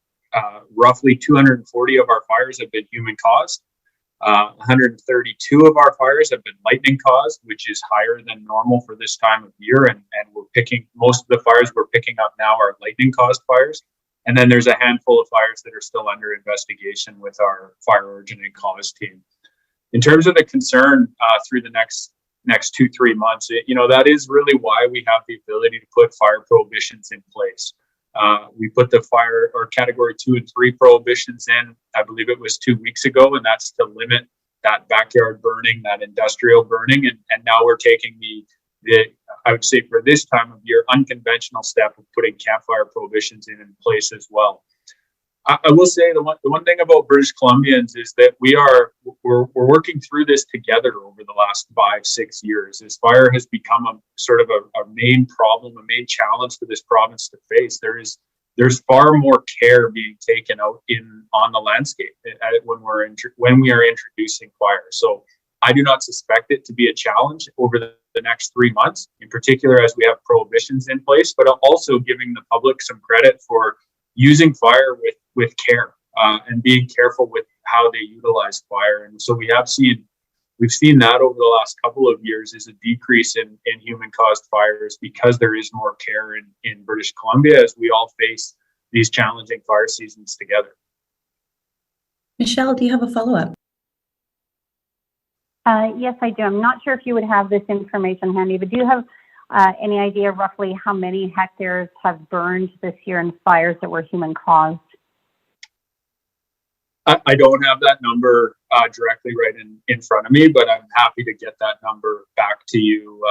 [SPEAKER 9] roughly 240 of our fires have been human caused. 132 of our fires have been lightning caused, which is higher than normal for this time of year. And we're picking, most of the fires we're picking up now are lightning caused fires. And then there's a handful of fires that are still under investigation with our fire origin and cause team. In terms of the concern through the next 2-3 months, that is really why we have the ability to put fire prohibitions in place. We put the fire or category 2 and 3 prohibitions in, I believe it was 2 weeks ago, and that's to limit that backyard burning, that industrial burning. And now we're taking the I would say for this time of year, unconventional step of putting campfire prohibitions in place as well. I will say the one thing about British Columbians is that we're working through this together over the last 5-6 years. This fire has become a sort of a main problem, a main challenge for this province to face. There's far more care being taken out on the landscape when we are introducing fire. So I do not suspect it to be a challenge over the next 3 months, in particular as we have prohibitions in place, but also giving the public some credit for using fire with care and being careful with how they utilize fire. And so we've seen that over the last couple of years is a decrease in human caused fires because there is more care in British Columbia as we all face these challenging fire seasons together.
[SPEAKER 7] Michelle, do you have a follow-up?
[SPEAKER 17] Yes, I do. I'm not sure if you would have this information handy, but do you have any idea roughly how many hectares have burned this year in fires that were human caused?
[SPEAKER 9] I don't have that number directly right in front of me, but I'm happy to get that number back to you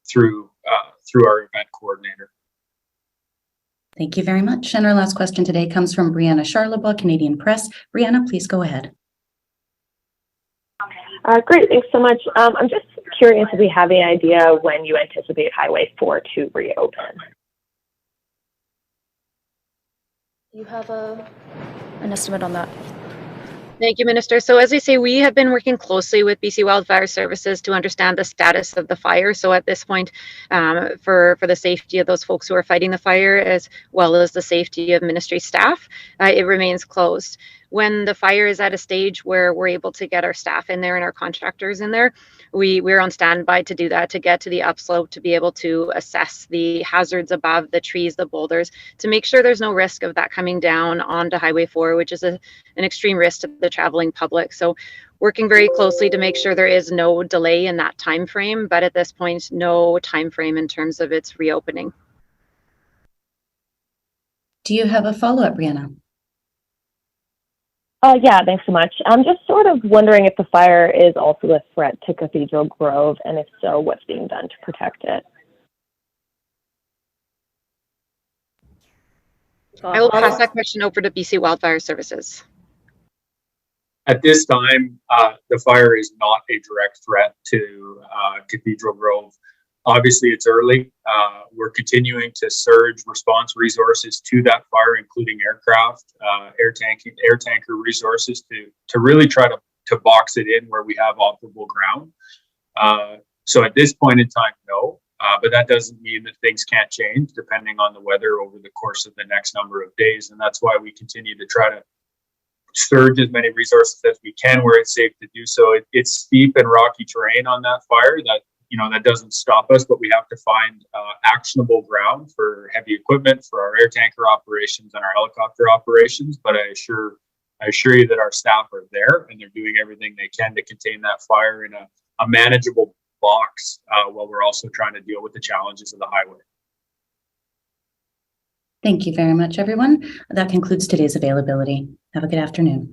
[SPEAKER 9] through our event coordinator.
[SPEAKER 7] Thank you very much. And our last question today comes from Brianna Charlebois, Canadian Press. Brianna, please go ahead.
[SPEAKER 18] Great, thanks so much. I'm just curious if we have any idea when you anticipate Highway 4 to reopen.
[SPEAKER 8] Do you have an estimate on that?
[SPEAKER 11] Thank you, Minister. So as I say, we have been working closely with BC Wildfire Services to understand the status of the fire. So at this point, for the safety of those folks who are fighting the fire, as well as the safety of ministry staff, it remains closed. When the fire is at a stage where we're able to get our staff in there and our contractors in there, we're on standby to do that, to get to the upslope, to be able to assess the hazards above, the trees, the boulders, to make sure there's no risk of that coming down onto Highway 4, which is an extreme risk to the traveling public. So working very closely to make sure there is no delay in that time frame, but at this point, no time frame in terms of its reopening.
[SPEAKER 7] Do you have a follow-up, Brianna?
[SPEAKER 18] Yeah, thanks so much. I'm just sort of wondering if the fire is also a threat to Cathedral Grove, and if so, what's being done to protect it?
[SPEAKER 11] I will pass that question over to BC Wildfire Services.
[SPEAKER 9] At this time, the fire is not a direct threat to Cathedral Grove. Obviously, it's early. We're continuing to surge response resources to that fire, including aircraft, air tanker resources to really try to box it in where we have operable ground. So at this point in time, no. But that doesn't mean that things can't change depending on the weather over the course of the next number of days. And that's why we continue to try to surge as many resources as we can where it's safe to do so. It's steep and rocky terrain on that fire that doesn't stop us, but we have to find actionable ground for heavy equipment, for our air tanker operations and our helicopter operations. But I assure you that our staff are there and they're doing everything they can to contain that fire in a manageable box while we're also trying to deal with the challenges of the highway.
[SPEAKER 7] Thank you very much, everyone. That concludes today's availability. Have a good afternoon.